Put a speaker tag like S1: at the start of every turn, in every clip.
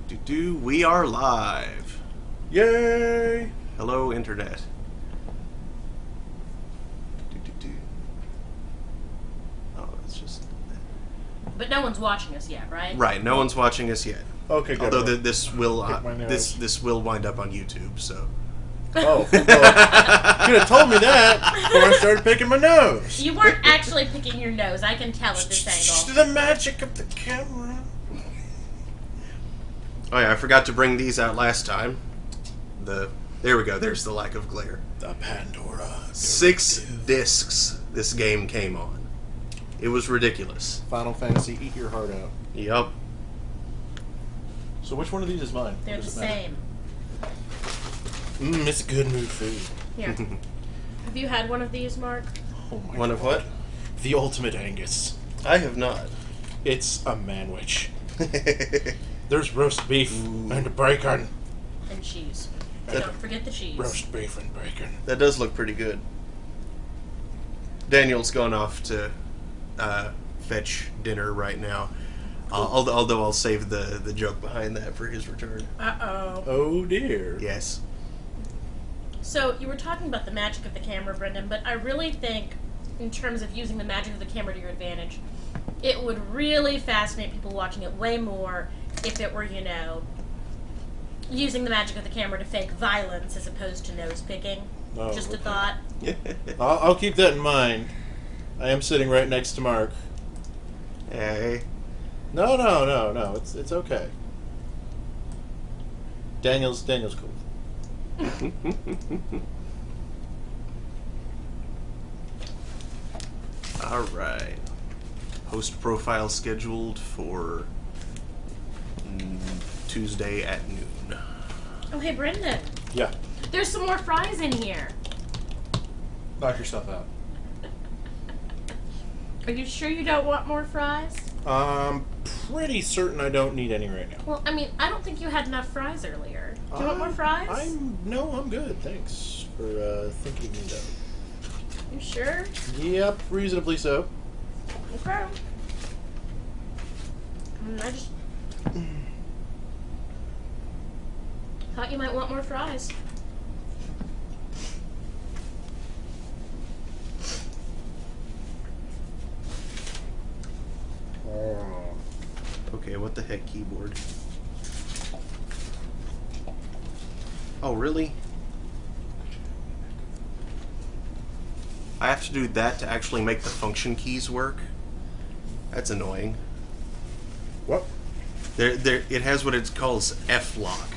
S1: We are live.
S2: Yay!
S1: Hello, Internet. Oh, it's just...
S3: But no one's watching us yet, right?
S1: Right, no one's watching us yet.
S2: Okay, good.
S1: Although this will
S2: this
S1: will wind up on YouTube, so...
S2: Oh, well, you could have told me that before I started picking my nose.
S3: You weren't actually picking your nose, I can tell at this angle.
S2: The magic of the camera.
S1: Oh yeah, I forgot to bring these out last time. There we go, there's the lack of glare.
S2: The Pandora Directive.
S1: 6 discs this game came on. It was ridiculous.
S2: Final Fantasy, eat your heart out.
S1: Yup.
S2: So which one of these is mine?
S3: They're the same.
S2: It's good mood food.
S3: Here. Have you had one of these, Mark?
S2: Oh my
S1: One
S2: God.
S1: of what?
S2: The ultimate Angus.
S1: I have not.
S2: It's a manwich. There's roast beef and bacon.
S3: And cheese.
S1: That-
S3: Don't forget the cheese.
S2: Roast beef and bacon.
S1: That does look pretty good. Daniel's gone off to fetch dinner right now. Although I'll save the joke behind that for his return.
S3: Uh-oh.
S2: Oh dear.
S1: Yes.
S3: So, you were talking about the magic of the camera, Brendan, but I really think, in terms of using the magic of the camera to your advantage, it would really fascinate people watching it way more if it were, using the magic of the camera to fake violence as opposed to nose picking.
S2: Oh,
S3: Just a
S2: okay.
S3: thought.
S2: I'll keep that in mind. I am sitting right next to Mark.
S1: Hey.
S2: No. It's okay. Daniel's cool.
S1: All right. Host profile scheduled for Tuesday at noon.
S3: Oh, hey, Brendan.
S2: Yeah.
S3: There's some more fries in here.
S2: Knock yourself out.
S3: Are you sure you don't want more fries?
S2: Pretty certain I don't need any right now.
S3: Well, I mean, I don't think you had enough fries earlier. Do you want more fries?
S2: I'm good. Thanks for thinking of me though.
S3: You sure?
S2: Yep, reasonably so.
S3: Okay. I just thought you might want more fries.
S1: Okay, what the heck, keyboard? Oh, really? I have to do that to actually make the function keys work? That's annoying.
S2: What?
S1: It has what it calls F-lock.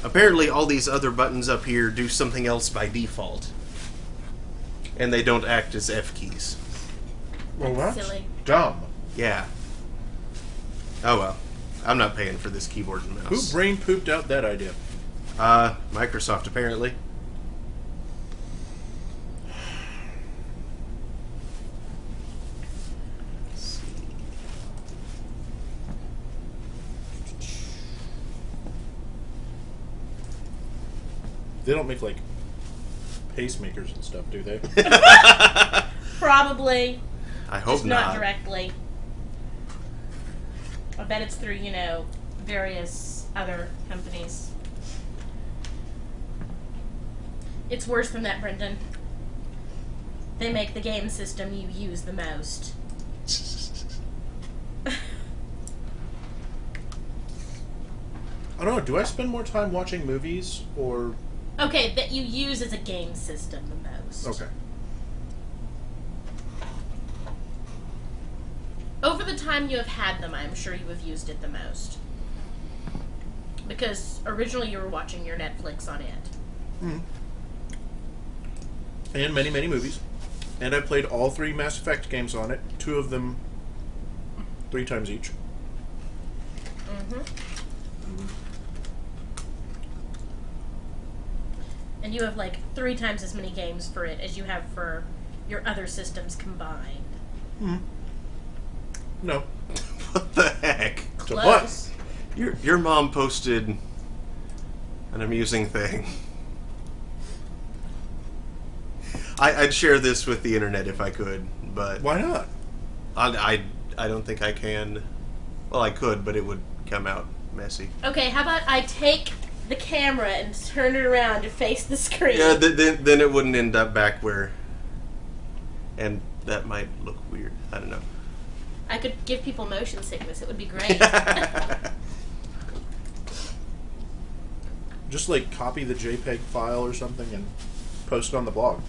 S1: Apparently all these other buttons up here do something else by default. And they don't act as F keys.
S2: Well, that's
S3: Silly.
S2: dumb.
S1: Yeah. Oh well. I'm not paying for this keyboard and
S2: Who
S1: mouse.
S2: brain pooped out that idea?
S1: Microsoft apparently. Let's see.
S2: They don't make, like, pacemakers and stuff, do they?
S3: Probably.
S1: I hope
S3: Just not
S1: not.
S3: directly. I bet it's through, various other companies. It's worse than that, Brendan. They make the game system you use the most.
S2: I don't know, do I spend more time watching movies, or...
S3: Okay, that you use as a game system the most.
S2: Okay.
S3: Over the time you have had them, I'm sure you have used it the most. Because originally you were watching your Netflix on it.
S2: Mm-hmm. And many, many movies. And I played all 3 Mass Effect games on it. 2 of them 3 times each.
S3: Mm-hmm. And you have like 3 times as many games for it as you have for your other systems combined.
S2: Mm-hmm. No.
S1: What the heck?
S3: Close.
S1: Your mom posted an amusing thing. I'd share this with the internet if I could, but
S2: Why not?
S1: I don't think I can. Well, I could, but it would come out messy.
S3: Okay, how about I take the camera and turn it around to face the screen?
S1: Yeah, then it wouldn't end up back where... And that might look weird. I don't know.
S3: I could give people motion sickness. It would be great.
S2: Just like copy the JPEG file or something and post it on the blog.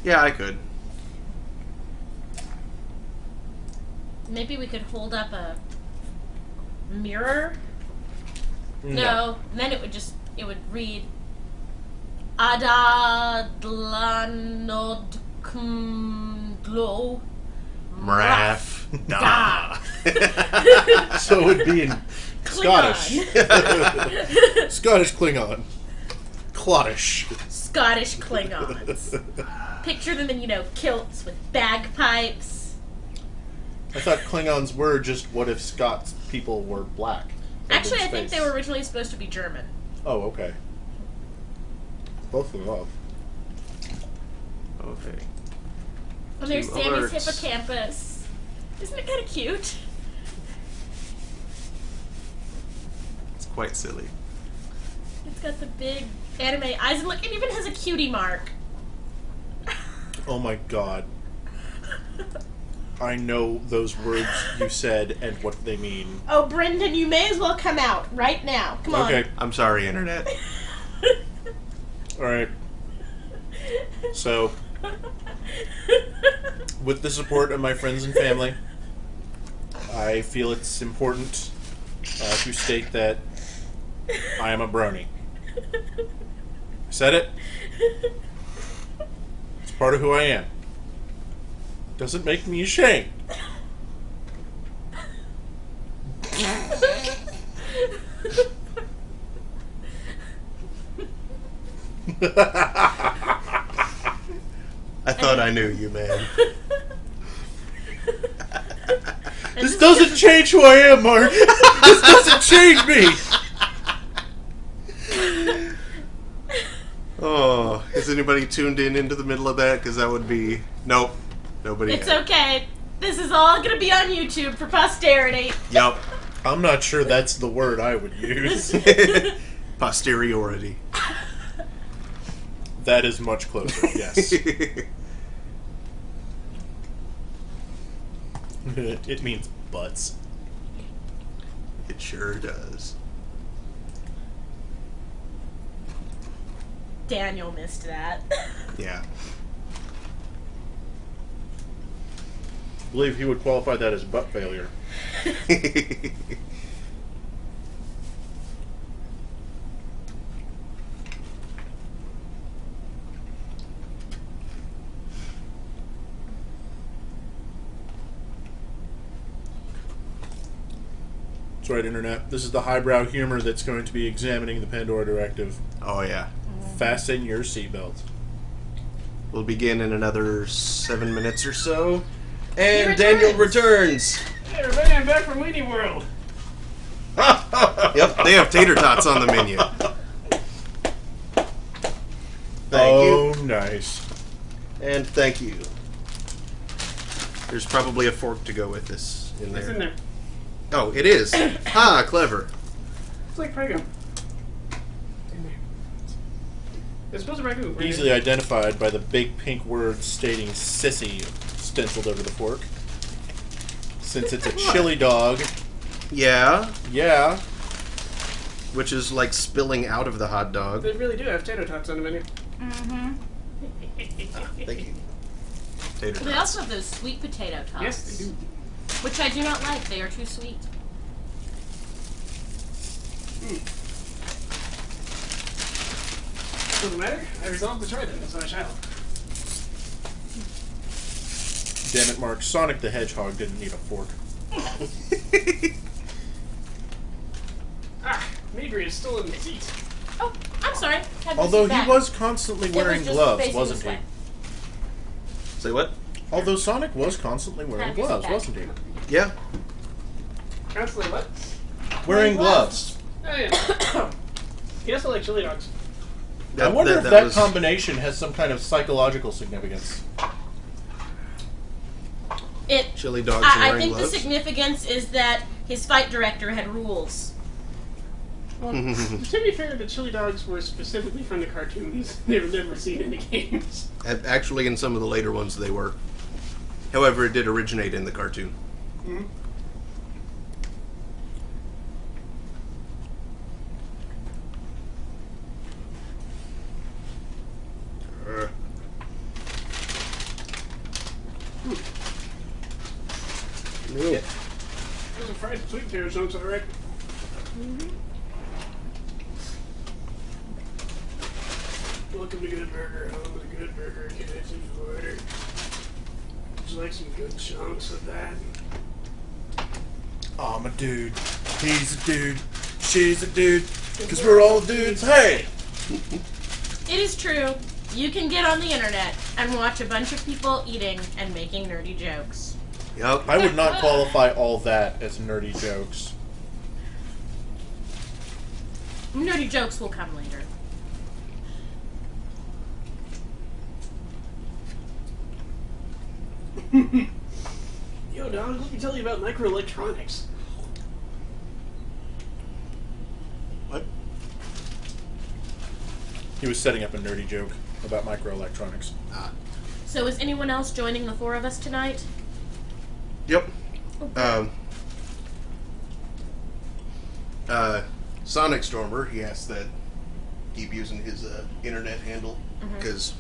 S1: Yeah, I could.
S3: Maybe we could hold up a mirror. No, then it would read Adadlanodkmglo
S1: Mraf
S3: Da.
S2: So it would be in Scottish. Scottish Klingon. Cloddish.
S3: Scottish Klingons. Picture them in, kilts with bagpipes.
S2: I thought Klingons were just what if Scots people were black.
S3: Actually, I think they were originally supposed to be German.
S2: Oh, okay. Both of them up.
S1: Okay.
S3: And there's
S1: Two
S3: Sammy's
S1: alerts.
S3: hippocampus. Isn't it kind of cute?
S1: It's quite silly.
S3: It's got the big anime eyes, and look, it even has a cutie mark.
S2: Oh my god. I know those words you said and what they mean.
S3: Oh, Brendan, you may as well come out right now. Come on.
S2: Okay.
S1: I'm sorry, Internet.
S2: Alright. So, with the support of my friends and family, I feel it's important to state that I am a brony. Said it? It's part of who I am. Doesn't make me ashamed.
S1: I thought I knew you, man.
S2: This doesn't change who I am, Mark. This doesn't change me.
S1: Oh, is anybody tuned in into the middle of that? Because that would be... Nope. Nobody
S3: It's
S1: had.
S3: okay. This is all going to be on YouTube for posterity.
S1: Yup.
S2: I'm not sure that's the word I would use.
S1: Posteriority.
S2: That is much closer, yes. It means butts.
S1: It sure does.
S3: Daniel missed that.
S1: Yeah.
S2: I believe he would qualify that as butt failure. That's right, Internet. This is the highbrow humor that's going to be examining the Pandora Directive.
S1: Oh, yeah.
S2: Fasten your seatbelt.
S1: We'll begin in another 7 minutes or so.
S3: He
S1: And Daniel returns.
S4: Hey everybody, I'm back from Weenie World.
S1: Yep, they have tater tots on the menu. Thank you.
S2: Nice.
S1: And thank you. There's probably a fork to go with this in
S4: It's
S1: there.
S4: in there.
S1: Oh, it is. Ah, clever.
S4: It's like Prego. In there. It's supposed to be Ragu. Right?
S2: Easily identified by the big pink word stating sissy stenciled over the fork. Since it's a chili dog,
S1: Yeah,
S2: yeah.
S1: which is like spilling out of the hot dog.
S4: They really do have tater tots on the menu.
S3: Mm-hmm.
S1: Thank you. Tater
S3: They
S1: tots.
S3: also have those sweet potato tots.
S4: Yes, they do.
S3: Which I do not like. They are too sweet.
S4: Doesn't matter. I resolved to try them, so I shall.
S2: Damn it, Mark. Sonic the Hedgehog didn't need a fork.
S4: Ah, Mabry is still in the seat.
S3: Oh, I'm sorry. Had this
S2: Although he
S3: back.
S2: was constantly
S3: It was
S2: wearing
S3: just
S2: gloves,
S3: facing
S2: wasn't
S3: this
S2: he?
S3: way.
S1: Say what?
S2: Although Sonic was constantly wearing
S3: Had this
S2: gloves,
S3: back.
S2: wasn't he?
S1: Yeah.
S4: Constantly what?
S2: Wearing
S3: gloves.
S2: gloves.
S4: Oh, yeah. He doesn't like chili dogs.
S2: I wonder if that
S1: was-
S2: combination has some kind of psychological significance.
S3: It.
S1: Chili dogs and
S3: I
S1: wearing
S3: think
S1: gloves.
S3: the significance is that his fight director had rules.
S4: Well, to be fair, the chili dogs were specifically from the cartoons. They were never seen in the games.
S1: Actually, in some of the later ones, they were. However, it did originate in the cartoon.
S4: Mm-hmm.
S1: No.
S4: Those are fried sweet potato chunks, alright. Welcome to Good Burger, home of the Good Burger, get it to order. Would you like some good chunks of that?
S2: I'm a dude. He's a dude. She's a dude. Because we're all dudes. Hey!
S3: It is true. You can get on the internet and watch a bunch of people eating and making nerdy jokes.
S1: Yep.
S2: I would not qualify all that as nerdy jokes.
S3: Nerdy jokes will come later.
S4: Yo, dog, let me tell you about microelectronics.
S1: What?
S2: He was setting up a nerdy joke about microelectronics.
S3: So is anyone else joining the four of us tonight?
S1: Yep.
S3: Okay.
S1: Sonic Stormer, he asked that keep using his internet handle because,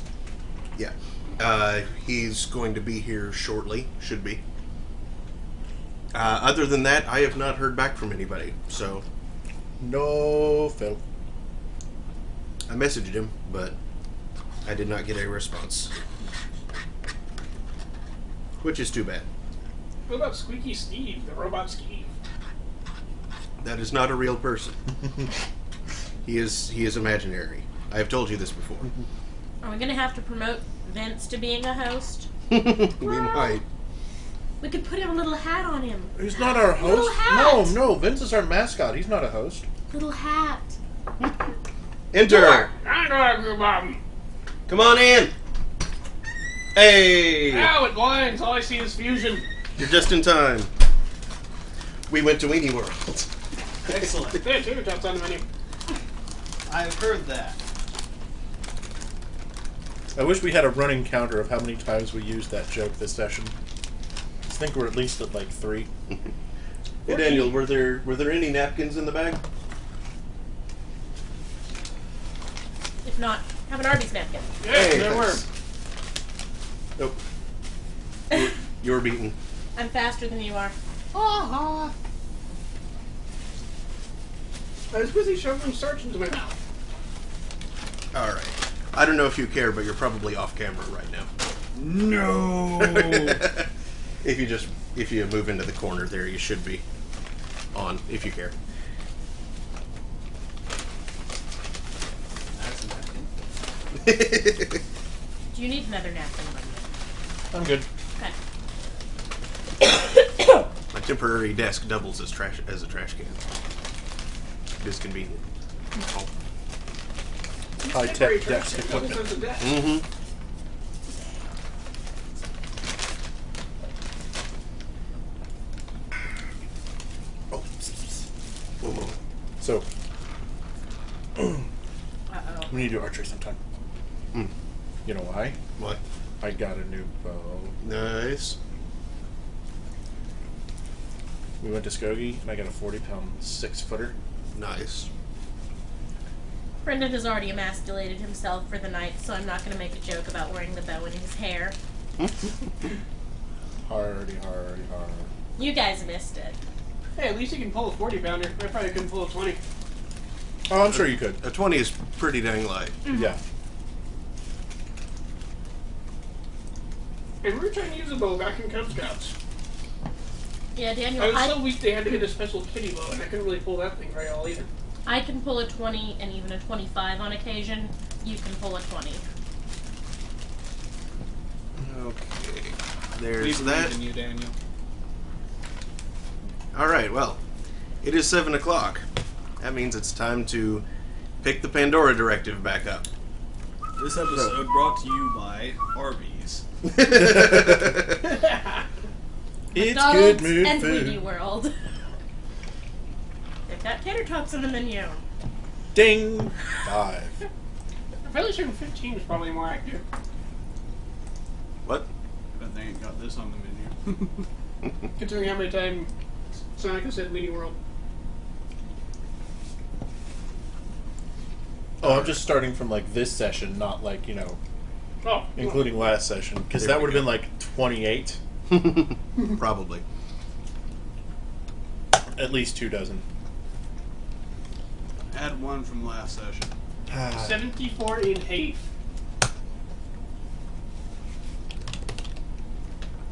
S1: he's going to be here shortly. Should be. Other than that, I have not heard back from anybody. So
S2: No, Phil.
S1: I messaged him, but I did not get a response, which is too bad.
S4: What about Squeaky Steve, the robot Steve?
S1: That is not a real person. He is imaginary. I have told you this before.
S3: Are we going to have to promote Vince to being a host?
S1: We might.
S3: We could put a little hat on him.
S2: He's not our
S3: Little
S2: host.
S3: hat.
S2: No, Vince is our mascot. He's not a host.
S3: Little hat.
S1: Enter.
S4: I know I grew up.
S1: Come on in. Hey.
S4: Ow, it blinds. All I see is fusion.
S1: You're just in time. We went to Weenie World.
S5: Excellent.
S4: There, tater tots on the menu.
S5: I've heard that.
S2: I wish we had a running counter of how many times we used that joke this session. I think we're at least at like 3.
S1: Hey Daniel, were there any napkins in the bag?
S3: If not, have an Arby's napkin.
S4: Yeah,
S1: Hey,
S4: there
S1: thanks. Nope. You're beaten.
S3: I'm faster than you are.
S4: I was busy shoveling starch into my mouth.
S1: All right. I don't know if you care, but you're probably off camera right now.
S5: No.
S1: If you move into the corner there, you should be on. If you care.
S5: That's a napkin.
S3: Do you need another napkin?
S2: I'm good.
S3: Okay.
S1: My temporary desk doubles as a trash can. It is convenient. Oh.
S2: High-tech desk equipment.
S1: Mm-hmm. Oh. Whoa.
S2: So,
S3: Uh-oh.
S2: we need to do archery sometime.
S1: Mm.
S2: You know why?
S1: What?
S2: I got a new bow.
S1: Nice.
S2: We went to Skokie, and I got a 40-pound 6-footer.
S1: Nice.
S3: Brendan has already emasculated himself for the night, so I'm not going to make a joke about wearing the bow in his hair.
S2: Hardy.
S3: You guys missed it.
S4: Hey, at least you can pull a 40-pounder. I probably couldn't pull a 20.
S2: Oh, I'm sure you could.
S1: A 20 is pretty dang light.
S2: Yeah.
S4: And we were trying to use a bow back in Cub Scouts.
S3: Yeah, Daniel,
S4: I was so weak they had to get a special kitty bow, and I couldn't really pull that thing very well either.
S3: I can pull a 20 and even a 25 on occasion. You can pull a 20.
S1: Okay.
S5: We
S1: There's
S5: believe
S1: that.
S5: in you, Daniel.
S1: Alright, well, it is 7 o'clock. That means it's time to pick the Pandora Directive back up.
S5: This episode brought to you by Arby's.
S2: It's
S3: McDonald's
S2: good mood
S3: and
S2: food.
S3: Weenie World. They're Got tater tots in the menu.
S2: Ding! 5.
S4: I'm fairly certain 15 is probably more accurate.
S1: What?
S5: But they ain't got this on the menu.
S4: Considering how many times Sonic has said Weenie World.
S2: Oh, I'm just starting from like this session, not like,
S4: Oh,
S2: including last session, because
S1: There
S2: that
S1: we
S2: would have
S1: go.
S2: been like 28.
S1: Probably.
S2: At least 2 dozen.
S5: Add one from last session.
S4: 74 in eighth.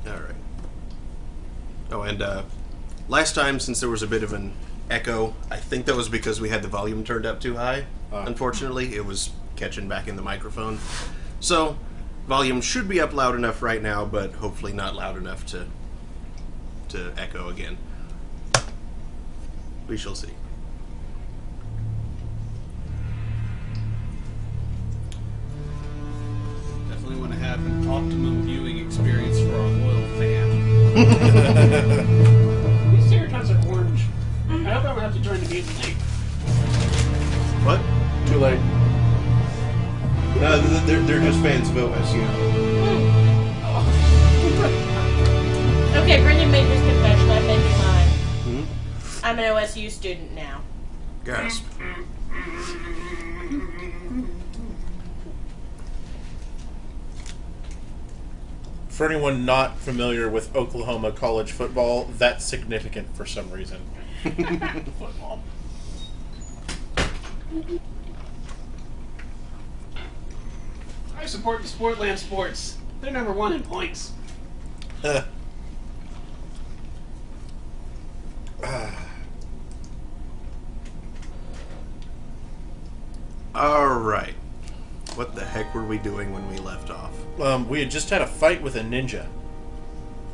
S1: All right. Oh, and last time, since there was a bit of an echo, I think that was because we had the volume turned up too high. Unfortunately, it was catching back in the microphone. So, volume should be up loud enough right now, but hopefully not loud enough to echo again. We shall see.
S5: Definitely want to have an optimum viewing experience for our loyal fan.
S4: These Ceratops are orange. I hope I don't have to join the game tonight.
S1: What?
S2: Too late.
S1: No, they're just fans of OSU.
S3: Okay, Brendan made his confession. I made mine.
S1: Hmm?
S3: I'm an OSU student now.
S1: Gasp.
S2: For anyone not familiar with Oklahoma college football, that's significant for some reason.
S4: Football. I support the Sportland Sports. They're number 1 in points.
S1: All right. What the heck were we doing when we left off?
S2: We had just had a fight with a ninja,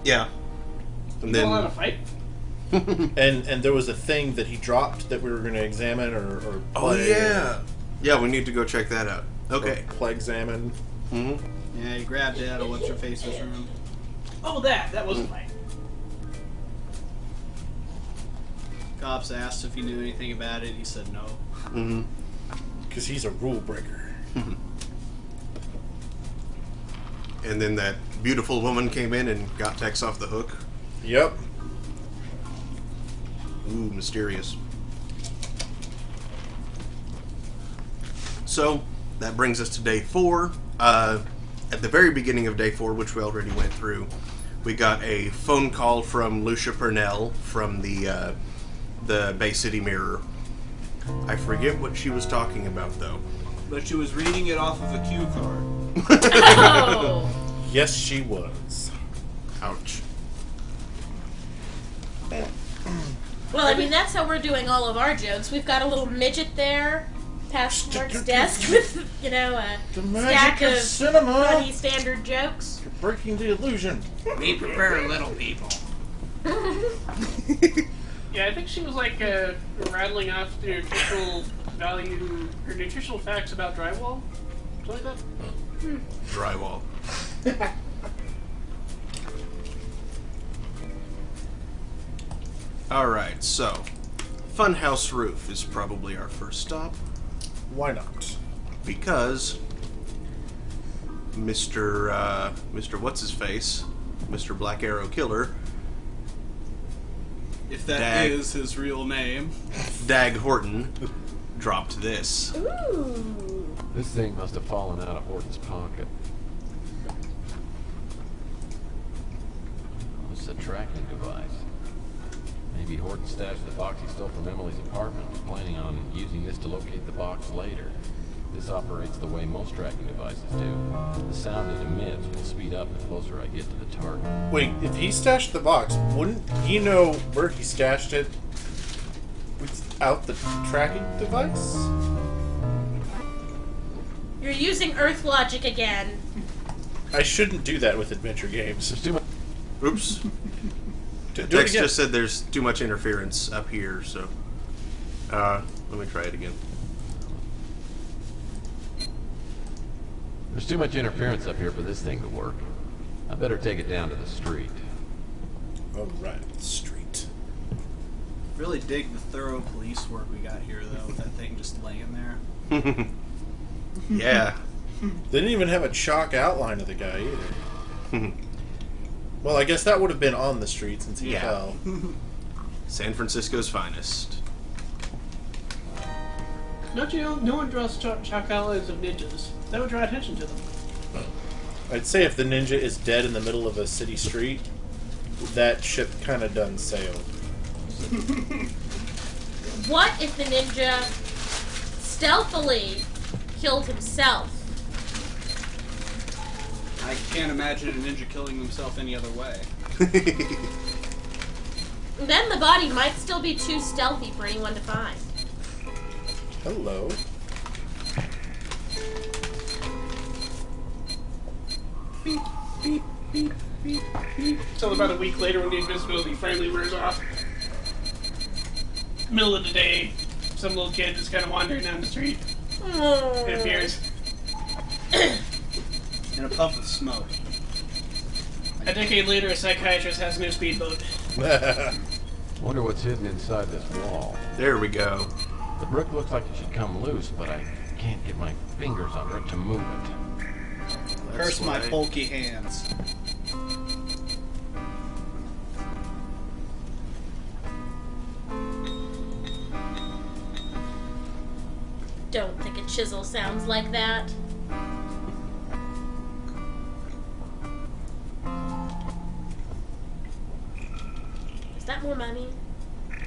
S1: Yeah. And
S4: Still on a
S1: then
S4: fight?
S2: and there was a thing that he dropped that we were going to examine or
S1: oh
S2: play
S1: yeah, yeah, we need to go check that out. Okay.
S2: or play examine.
S1: Hmm.
S5: Yeah, he grabbed it out of what's her face's room.
S4: Oh, that was a fight.
S5: Cops asked if he knew anything about it. He said no.
S1: Hmm.
S2: Because he's a rule breaker.
S1: And then that beautiful woman came in and got Tex off the hook.
S2: Yep.
S1: Ooh, mysterious. So, that brings us to day 4. At the very beginning of day 4, which we already went through, we got a phone call from Lucia Purnell from the Bay City Mirror. I forget what she was talking about, though.
S5: But she was reading it off of a cue card.
S3: Oh!
S2: Yes, she was.
S1: Ouch.
S3: Well, I mean, that's how we're doing all of our jokes. We've got a little midget there past Mark's desk with, a
S2: The
S3: stack
S2: magic of
S3: of
S2: cinema.
S3: funny standard jokes.
S2: You're breaking the illusion.
S5: We prefer little people.
S4: Yeah, I think she was like rattling off the nutritional value or nutritional facts about drywall. Something like that.
S1: Drywall. Alright, so Funhouse Roof is probably our first stop
S2: Why not?
S1: because Mr. What's-His-Face, Mr. Black Arrow Killer,
S5: If that
S1: Dag.
S5: is his real name.
S1: Dag Horton, dropped this.
S3: Ooh.
S6: This thing must have fallen out of Horton's pocket. Oh, it's a tracking device. Maybe Horton stashed the box he stole from Emily's apartment, planning on using this to locate the box later. This operates the way most tracking devices do. The sound it emits will speed up the closer I get to the target.
S2: Wait, if he stashed the box, wouldn't he know where he stashed it without the tracking device?
S3: You're using Earth logic again.
S2: I shouldn't do that with adventure games.
S6: There's too much.
S1: Oops.
S2: Do it
S1: Tex
S2: again.
S1: just said there's too much interference up here, so let me try it again.
S6: There's too much interference up here for this thing to work. I better take it down to the street.
S2: All right, street.
S5: Really dig the thorough police work we got here, though, with that thing just laying there.
S1: Yeah.
S2: They didn't even have a chalk outline of the guy either. Well, I guess that would have been on the street since he fell.
S1: San Francisco's finest.
S4: Don't you know, no one draws chalk outlines of ninjas. That would draw attention to them.
S2: I'd say if the ninja is dead in the middle of a city street, that ship kind of done sailed.
S3: What if the ninja stealthily killed himself?
S5: I can't imagine a ninja killing himself any other way.
S3: Then the body might still be too stealthy for anyone to find.
S2: Hello.
S4: Beep, beep, beep, beep, beep. Until about a week later when the invisibility finally wears off. Middle of the day, some little kid is kind of wandering down the street. It appears.
S5: In a puff of smoke.
S4: A decade later, a psychiatrist has a new speedboat.
S6: Wonder what's hidden inside this wall.
S1: There we go.
S6: The brick looks like it should come loose, but I can't get my fingers under it to move it.
S5: Curse my bulky hands.
S3: Don't think a chisel sounds like that. Is that more money?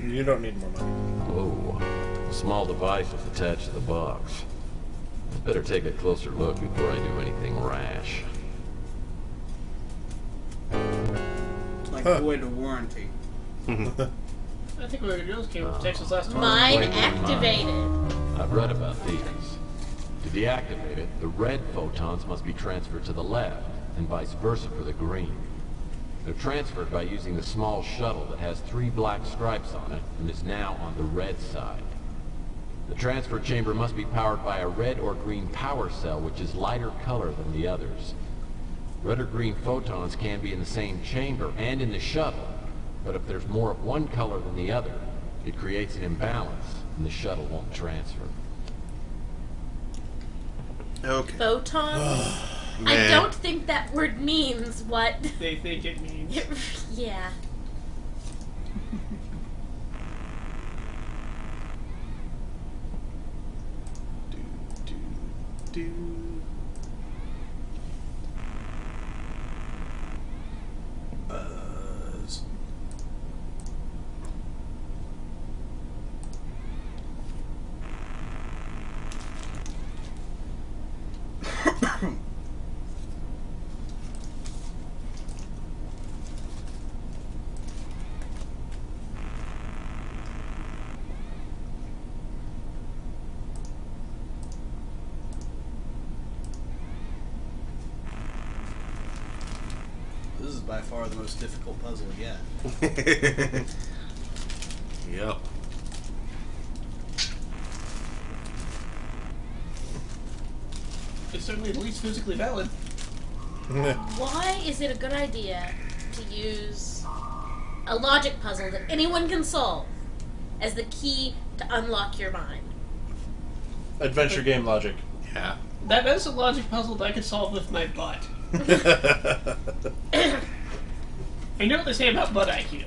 S2: You don't need more money.
S6: Whoa. A small device is attached to the box. I'd better take a closer look before I do anything rash.
S5: Like void of warranty.
S4: I think we already came with Texas last time.
S3: Mine
S6: Wait,
S3: activated.
S6: I've read about these. To deactivate it, the red photons must be transferred to the left, and vice versa for the green. They're transferred by using the small shuttle that has 3 black stripes on it and is now on the red side. The transfer chamber must be powered by a red or green power cell which is lighter color than the others. Red or green photons can be in the same chamber and in the shuttle, but if there's more of one color than the other, it creates an imbalance and the shuttle won't transfer.
S1: Okay.
S3: Photons? I
S1: Man.
S3: don't think that word means what.
S4: They think it means.
S3: Yeah.
S1: Do. Buzz.
S5: This is by far the most difficult puzzle yet.
S1: Yep.
S4: It's certainly the least physically valid.
S3: Why is it a good idea to use a logic puzzle that anyone can solve as the key to unlock your mind?
S2: Adventure game logic.
S1: Yeah.
S4: That is a logic puzzle that I could solve with my butt. You know what they say about butt IQ?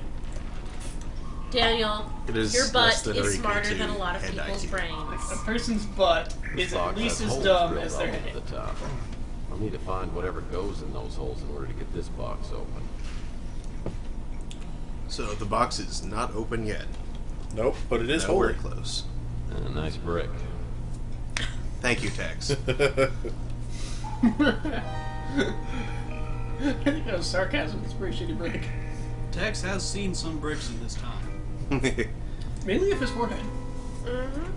S3: Daniel,
S1: It is
S3: your
S1: less
S3: butt
S1: than or
S3: is
S1: equal
S3: smarter
S1: to
S3: than a lot of
S1: head
S3: people's
S1: IQ.
S3: brains.
S4: A person's butt
S6: This
S4: is at
S6: box
S4: least
S6: has
S4: as
S6: holes
S4: dumb
S6: drilled
S4: as
S6: all
S4: their
S6: over
S4: head.
S6: the top. I'll need to find whatever goes in those holes in order to get this box open.
S1: So the box is not open yet.
S2: Nope, but it is
S1: Nowhere
S2: holy.
S1: close.
S6: And a nice brick.
S1: Thank you, Tex.
S4: I think that was sarcasm. It's a pretty shitty brick.
S5: Tex has seen some bricks in his time.
S4: Mainly if his forehead.
S3: Mm-hmm.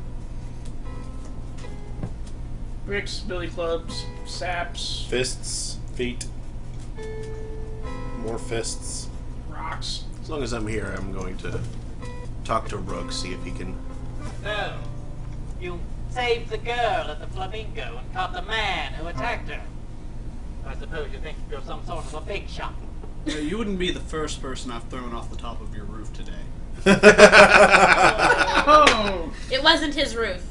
S4: Bricks, billy clubs, saps,
S2: Fists, feet, more fists.
S4: rocks.
S1: As long as I'm here, I'm going to talk to Rook, see if he can.
S7: Oh, you saved the girl at the Flamingo and caught the man who attacked her. I suppose you think you're some sort of a big shot.
S5: You wouldn't be the first person I've thrown off the top of your roof today.
S4: Oh!
S3: It wasn't his roof.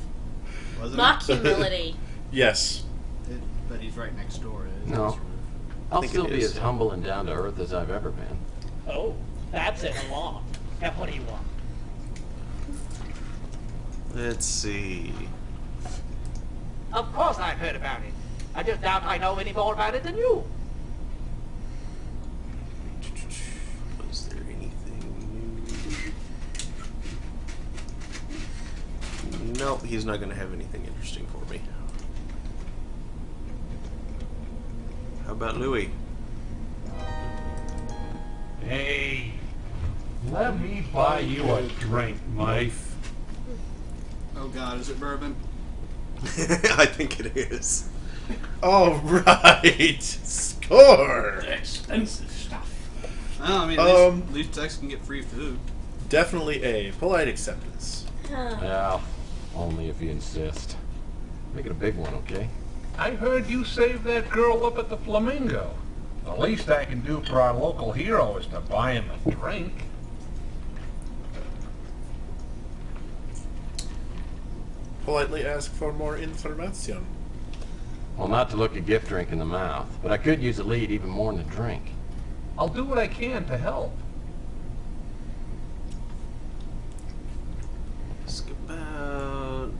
S5: Wasn't
S3: Mock humility.
S2: Yes.
S5: it? But he's right next door. It is
S6: No.
S5: his roof.
S6: I'll
S1: think
S6: still
S1: it
S6: be
S1: is.
S6: as humble and down to earth as I've ever been.
S7: Oh, that's it along. Now what do you want?
S1: Let's see.
S7: Of course I've heard about it. I just doubt I know any more about it than you.
S1: Was there anything new? Nope, he's not going to have anything interesting for me. How about Louis?
S8: Hey, let me buy you a drink, mate.
S5: Oh God, is it bourbon?
S1: I think it is.
S2: All right. Score.
S4: Expensive stuff.
S5: Oh, I mean, at least Tex can get free food.
S2: Definitely a polite acceptance.
S6: Well, only if you insist. Make it a big one, okay?
S8: I heard you saved that girl up at the Flamingo. The least I can do for our local hero is to buy him a drink.
S2: Politely ask for more information.
S6: Well, not to look a gift drink in the mouth, but I could use a lead even more than a drink.
S8: I'll do what I can to help.
S1: Ask about...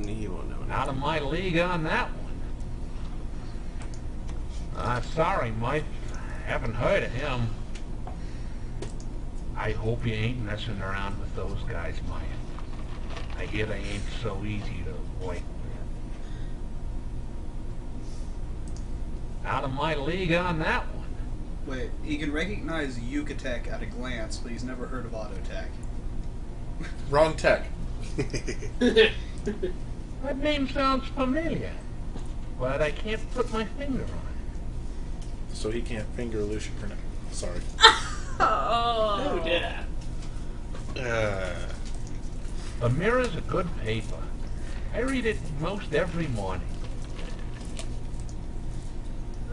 S1: He won't know.
S8: Out of my league on that one. Sorry, Mike. Haven't heard of him. I hope you ain't messing around with those guys, Mike. I hear they ain't so easy to avoid. Out of my league on that one.
S5: Wait, he can recognize Yucatec at a glance, but he's never heard of Autotech.
S2: Wrong tech.
S8: That name sounds familiar, but I can't put my finger on it.
S2: So he can't finger Lucian for now. Sorry.
S3: Oh.
S4: Yeah.
S8: The Mirror's a good paper. I read it most every morning.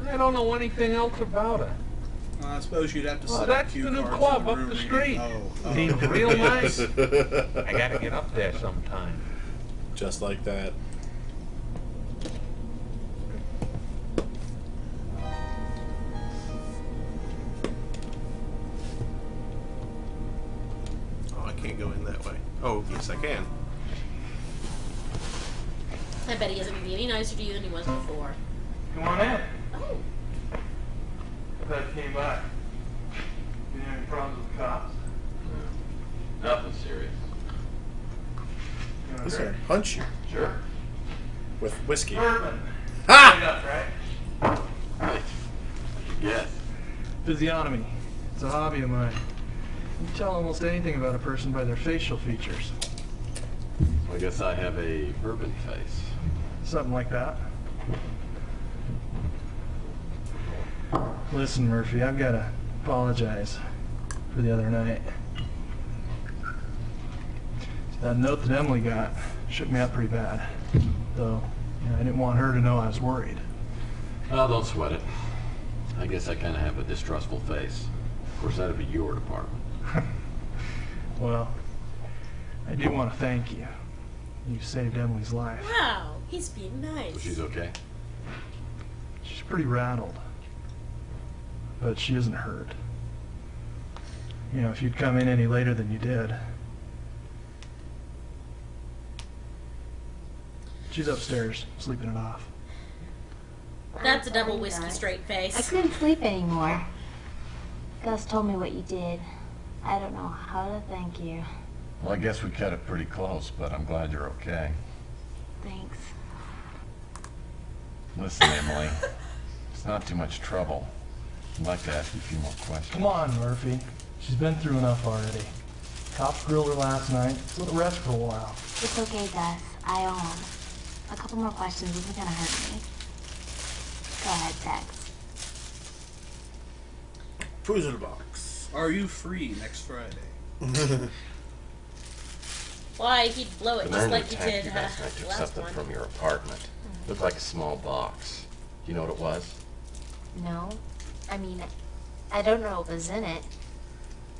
S8: I don't know anything else about her.
S5: Well, I suppose you'd have to
S8: Well,
S5: set
S8: that's
S5: up cue
S8: the new
S5: cards
S8: club
S5: in the
S8: up
S5: room
S8: the
S5: reading-
S8: street.
S5: Oh.
S8: Seems real nice. I gotta get up there sometime.
S2: Just like that.
S1: Oh, I can't go in that way. Oh, yes, I can.
S3: I bet he isn't going to be any nicer to you than he was before.
S9: Come on in.
S3: Oh.
S9: Glad you came by. You have any problems with the cops?
S6: Nothing serious.
S9: You want a
S2: He's
S9: drink?
S2: gonna punch you
S6: Sure.
S2: with whiskey.
S9: Bourbon.
S2: Ha!
S9: Straight up, right?
S6: Right. Yes.
S10: Physiognomy. It's a hobby of mine. You can tell almost anything about a person by their facial features.
S6: I guess I have a bourbon face.
S10: Something like that. Listen, Murphy, I've got to apologize for the other night. That note that Emily got shook me up pretty bad. Though, I didn't want her to know I was worried.
S6: Well, don't sweat it. I guess I kind of have a distrustful face. Of course, that'd be your department.
S10: Well, I do want to thank you. You saved Emily's life.
S3: Wow, he's being nice.
S6: So she's okay?
S10: She's pretty rattled. But she isn't hurt. If you'd come in any later than you did. She's upstairs, sleeping it off.
S3: That's a double whiskey straight face.
S11: I couldn't sleep anymore. Gus told me what you did. I don't know how to thank you.
S6: Well, I guess we cut it pretty close, but I'm glad you're okay.
S11: Thanks.
S6: Listen, Emily, it's not too much trouble. I'd like to ask you a few more questions.
S10: Come on, Murphy. She's been through enough already. Cops grilled her last night, so let her rest for a while.
S11: It's okay, Gus. I own him. A couple more questions isn't gonna hurt me. Go ahead, Tex.
S2: Who's in the box?
S5: Are you free next Friday?
S3: Why, he'd blow it
S6: The
S3: just
S6: man
S3: like
S6: who
S3: he
S6: attacked
S3: did
S6: you last night took
S3: last
S6: something
S3: one.
S6: from your apartment. Looked like a small box. Do you know what it was?
S11: No. I don't know what was in it.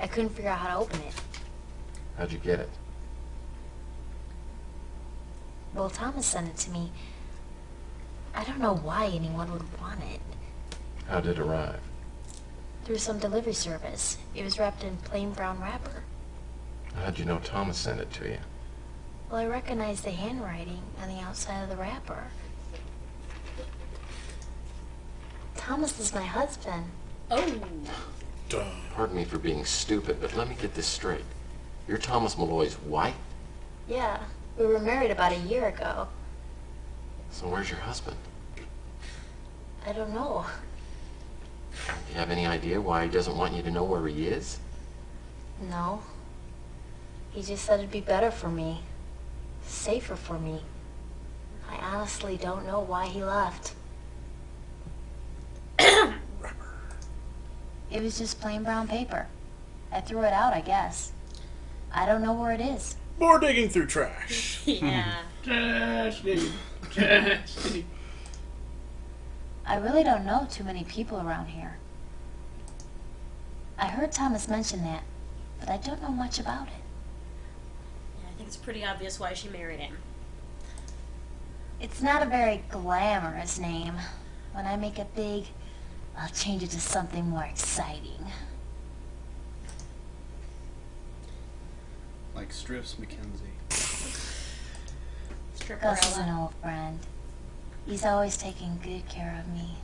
S11: I couldn't figure out how to open it.
S6: How'd you get it?
S11: Well, Thomas sent it to me. I don't know why anyone would want it.
S6: How did it arrive?
S11: Through some delivery service. It was wrapped in plain brown wrapper.
S6: How'd you know Thomas sent it to you?
S11: Well, I recognized the handwriting on the outside of the wrapper. Thomas is my husband.
S3: Oh.
S6: Pardon me for being stupid, but let me get this straight. You're Thomas Malloy's wife?
S11: Yeah, we were married about a year ago.
S6: So where's your husband?
S11: I don't know.
S6: Do you have any idea why he doesn't want you to know where he is?
S11: No. He just said it'd be better for me. Safer for me. I honestly don't know why he left. It was just plain brown paper. I threw it out, I guess. I don't know where it is.
S2: More digging through trash.
S3: Yeah.
S4: Testing.
S11: I really don't know too many people around here. I heard Thomas mention that, but I don't know much about it.
S3: Yeah, I think it's pretty obvious why she married him.
S11: It's not a very glamorous name. When I make it big, I'll change it to something more exciting.
S5: Like Strips McKenzie.
S11: Gus is an old friend. He's always taking good care of me.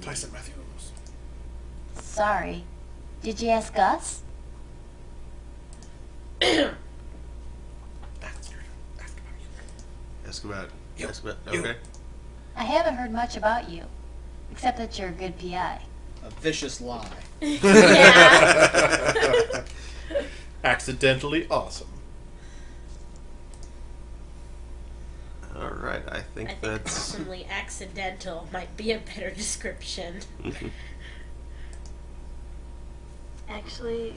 S2: Tyson Matthews.
S11: Sorry. Did you ask Gus?
S1: Ask about. Okay.
S11: I haven't heard much about you, except that you're a good PI.
S5: A vicious lie.
S3: Yeah.
S2: Accidentally awesome.
S1: All right, I think
S3: I think
S1: that's.
S3: personally accidental might be a better description.
S11: Actually,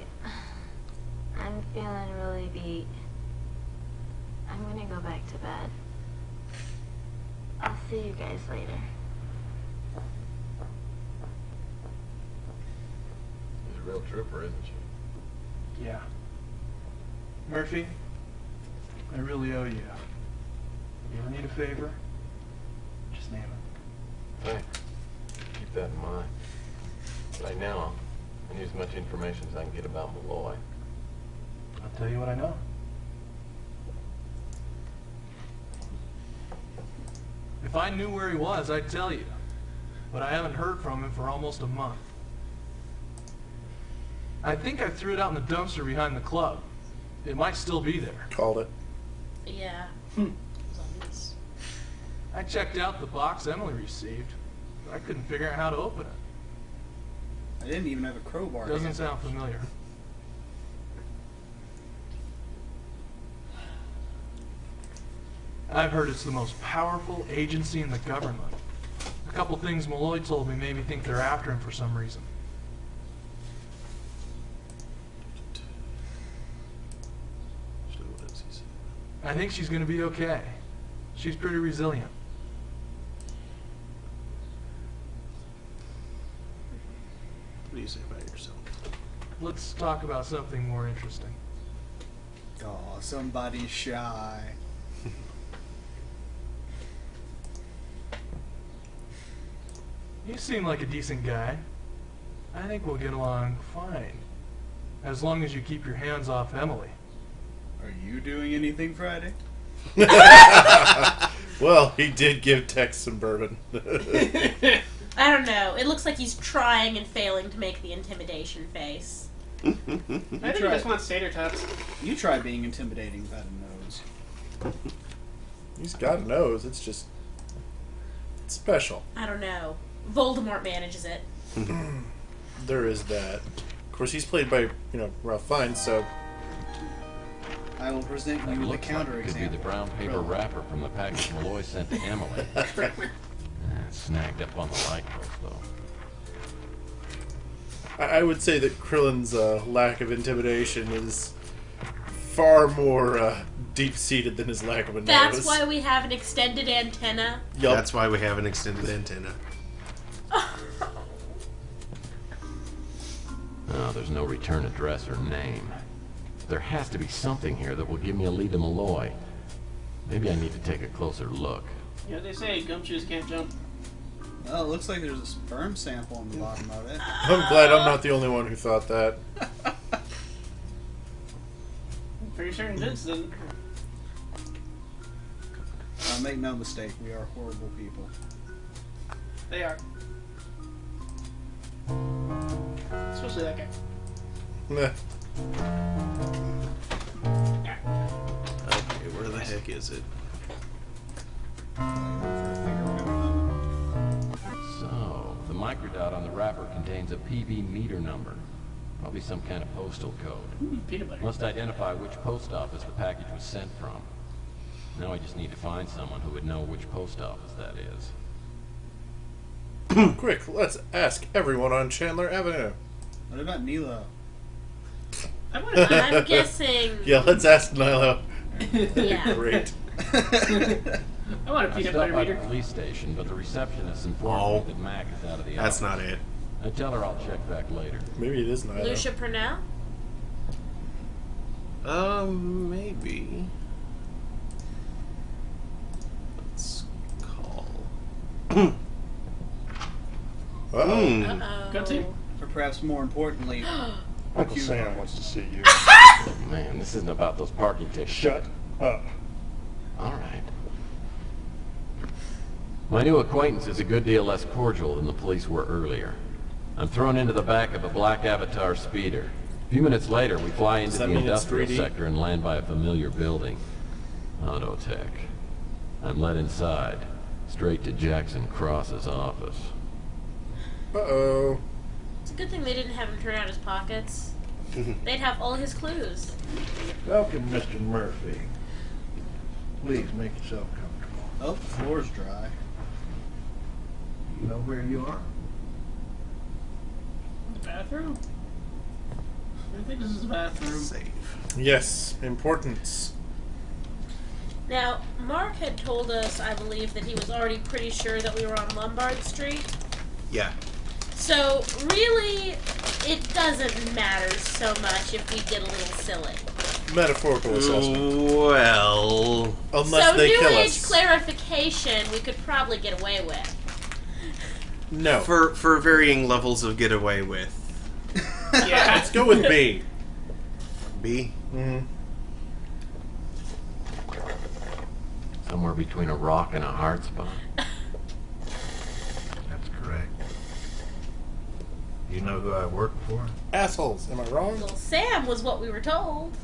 S11: I'm feeling really beat. I'm gonna go back to bed. I'll see you guys later.
S6: She's a real trooper, isn't she?
S10: Yeah. Murphy, I really owe you. If you ever need a favor, just name it.
S6: Thanks. Keep that in mind. Right now, I need as much information as I can get about Malloy.
S10: I'll tell you what I know. If I knew where he was, I'd tell you. But I haven't heard from him for almost a month. I think I threw it out in the dumpster behind the club. It might still be there.
S2: Called it.
S3: Yeah. Zombies.
S10: I checked out the box Emily received, but I couldn't figure out how to open it.
S5: I didn't even have a crowbar.
S10: Doesn't sound familiar. I've heard it's the most powerful agency in the government. A couple things Malloy told me made me think they're after him for some reason. I think she's going to be okay. She's pretty resilient.
S1: What do you say about yourself?
S10: Let's talk about something more interesting.
S5: Oh, somebody's shy.
S10: You seem like a decent guy. I think we'll get along fine. As long as you keep your hands off Emily.
S5: Are you doing anything Friday?
S2: Well, he did give Tex some bourbon.
S3: I don't know. It looks like he's trying and failing to make the intimidation face.
S4: I think he just wants tater tots.
S5: You try being intimidating without a nose.
S2: He's got a nose. It's just it's special.
S3: I don't know. Voldemort manages it.
S2: There is that. Of course, he's played by Ralph Fiennes, so
S5: I will present
S6: That
S5: you with a
S6: looks like
S5: counter
S6: it could be
S5: example.
S6: the brown paper wrapper from the package Malloy sent to Emily. Snagged up on the light post, though.
S2: I would say that Krillin's lack of intimidation is far more deep-seated than his lack of a nose.
S3: That's why we have an extended antenna.
S2: Yup.
S1: That's why we have an extended antenna.
S6: Oh, there's no return address or name. There has to be something here that will give me a lead to Malloy. Maybe I need to take a closer look.
S4: Yeah, they say gumshoes can't jump.
S5: Well, it looks like there's a sperm sample on the bottom of it.
S2: I'm glad I'm not the only one who thought that.
S4: Pretty certain Vince didn't.
S5: Make no mistake, we are horrible people.
S4: They are. Especially that guy.
S2: Meh.
S1: Okay, where the heck is it?
S6: So, the microdot on the wrapper contains a PB meter number. Probably some kind of postal code.
S4: Peanut butter.
S6: Must identify which post office the package was sent from. Now I just need to find someone who would know which post office that is.
S2: Quick, let's ask everyone on Chandler Avenue.
S5: What about Nilo?
S3: I'm guessing.
S2: Yeah, let's ask Nilo.
S3: Yeah.
S2: Great.
S4: I want a
S6: I
S4: peanut
S6: stopped
S4: butter
S6: by the
S4: meter.
S6: police station, but the receptionist informed me that Mac is out of the office.
S1: That's not it.
S6: I tell her I'll check back later.
S2: Maybe it is Nilo.
S3: Lucia Purnell?
S1: Maybe. Let's call.
S2: Uh-oh.
S3: Uh-oh.
S4: Got to.
S5: Or perhaps more importantly,
S12: Uncle Sam wants to see you.
S6: Oh, man, this isn't about those parking tickets.
S12: Shut up.
S6: All right. My new acquaintance is a good deal less cordial than the police were earlier. I'm thrown into the back of a black Avatar speeder. A few minutes later, we fly into the industrial sector and land by a familiar building. Autotech. I'm led inside, straight to Jackson Cross's office.
S2: Uh-oh.
S3: It's a good thing they didn't have him turn out his pockets. They'd have all his clues.
S8: Welcome, Mr. Murphy. Please make yourself comfortable.
S5: oh, the floor's dry.
S8: You know where you are?
S4: The bathroom? I think this is the bathroom.
S1: Save.
S2: Yes, importance.
S3: Now, Mark had told us, I believe, that he was already pretty sure that we were on Lombard Street.
S1: Yeah.
S3: So, really, it doesn't matter so much if we get a little silly.
S2: Metaphorical assessment.
S1: Well.
S2: Unless
S3: So,
S2: they
S3: New
S2: kill
S3: Age
S2: us.
S3: clarification we could probably get away with.
S2: No.
S1: For varying levels of get away with.
S2: Yeah, let's go with B.
S1: B?
S2: Mm-hmm.
S6: Somewhere between a rock and a hard spot.
S8: That's correct. You know who I work for?
S2: Assholes, am I wrong?
S3: Well, Sam was what we were told.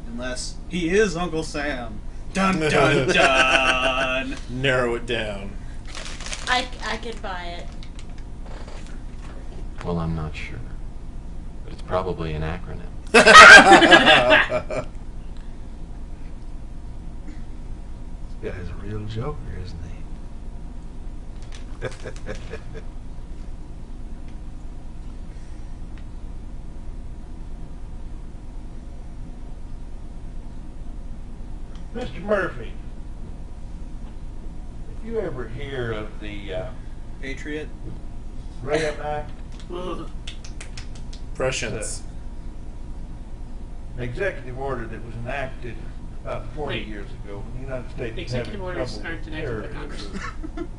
S5: Unless he is Uncle Sam. Dun dun dun!
S2: Narrow it down.
S3: I can buy it.
S6: Well, I'm not sure. But it's probably an acronym.
S8: This guy's a real joker, isn't he? Mr. Murphy, if you ever hear of the
S5: Patriot?
S8: Graham Act,
S2: Prescience.
S8: an executive order that was enacted about 40
S4: Wait.
S8: years ago when the United States was having
S4: Executive orders
S8: trouble
S4: aren't
S8: with
S4: enacted by Congress.
S8: terrorism.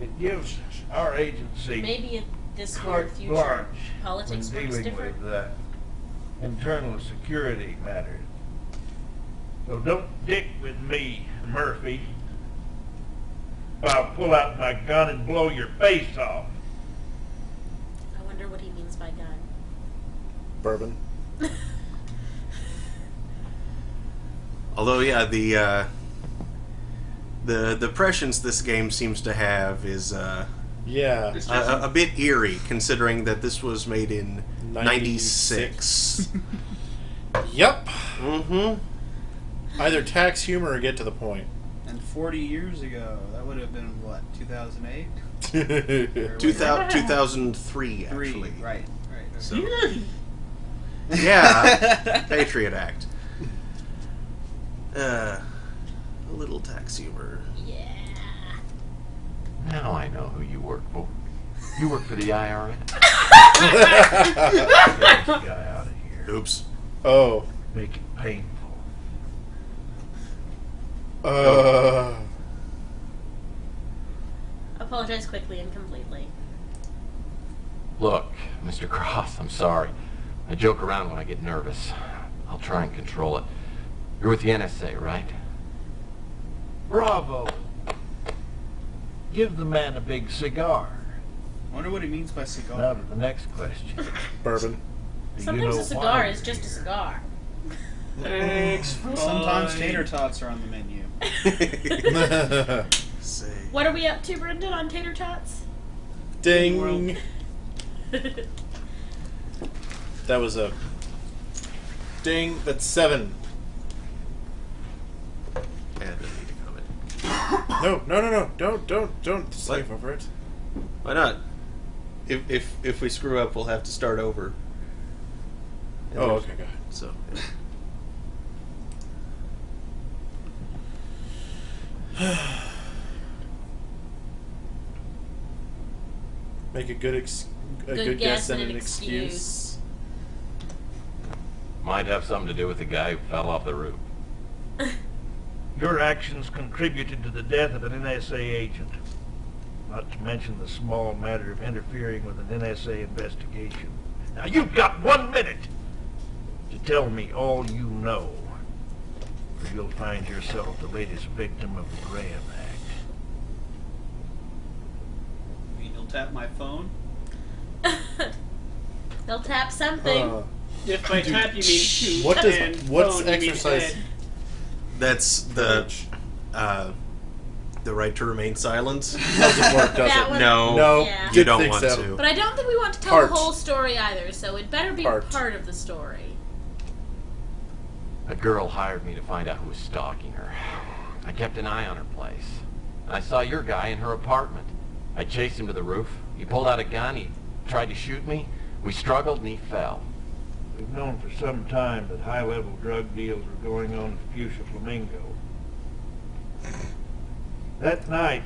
S8: It gives our agency
S3: Maybe in this near
S8: carte
S3: future,
S8: blanche
S3: politics
S8: when
S3: works
S8: dealing
S3: different.
S8: with internal security matters. So don't dick with me, Murphy. I'll pull out my gun and blow your face off.
S3: I wonder what he means by gun.
S2: Bourbon.
S1: Although, yeah, the prescience this game seems to have is
S2: Yeah.
S1: a bit eerie, considering that this was made in 96.
S2: Yep.
S1: Mm-hmm.
S2: Either tax humor or get to the point.
S5: And 40 years ago, that would have been what, 2008?
S1: 2003, actually.
S5: Right.
S1: So, yeah, Patriot Act. A little tax humor.
S3: Yeah.
S6: Now I know who you work for. You work for the IRS?
S8: Get this guy out of here.
S1: Oops.
S2: Oh.
S8: Make it painful.
S3: Apologize quickly and completely.
S6: Look, Mr. Cross, I'm sorry. I joke around when I get nervous. I'll try and control it. You're with the NSA, right?
S8: Bravo. Give the man a big cigar.
S5: Wonder what he means by cigar.
S8: Now to the next question.
S2: Bourbon.
S8: Do you
S3: Sometimes
S8: know
S3: a cigar
S8: why
S3: is
S8: you're
S3: just a
S8: here?
S3: cigar.
S4: Thanks.
S5: Sometimes tater tots are on the menu.
S1: Say.
S3: What are we up to, Brendan, on tater tots?
S2: Ding. That was a ding. That's 7.
S1: Yeah, it doesn't need to comment.
S2: No. Don't save over it.
S1: Why not? If we screw up, we'll have to start over. And
S2: Oh,
S1: there's-
S2: okay, go ahead.
S1: So. Yeah.
S2: Make a good
S3: Good
S2: guess and an excuse.
S3: excuse.
S6: Might have something to do with the guy who fell off the roof.
S8: Your actions contributed to the death of an NSA agent. Not to mention the small matter of interfering with an NSA investigation. Now you've got 1 minute to tell me all you know, or you'll find yourself the latest victim of the Graham Act.
S5: You mean you'll tap my phone?
S3: They'll tap something.
S4: If by tap you mean shoot,
S2: What does-
S4: and
S2: what's
S4: phone, you mean
S2: exercise-
S4: head.
S1: That's the right to remain silent.
S2: Doesn't work, does
S3: That
S2: it?
S3: one-
S1: No,
S2: No.
S3: Yeah.
S1: you
S2: Didn't
S1: don't
S2: think
S1: want
S2: so.
S1: to.
S3: But I don't think we want to tell
S2: Part.
S3: the whole story either, so it better be
S2: Part.
S3: part of the story.
S6: A girl hired me to find out who was stalking her. I kept an eye on her place. And I saw your guy in her apartment. I chased him to the roof. He pulled out a gun. He tried to shoot me. We struggled and he fell.
S8: We've known for some time that high-level drug deals were going on at Fuchsia Flamingo. That night,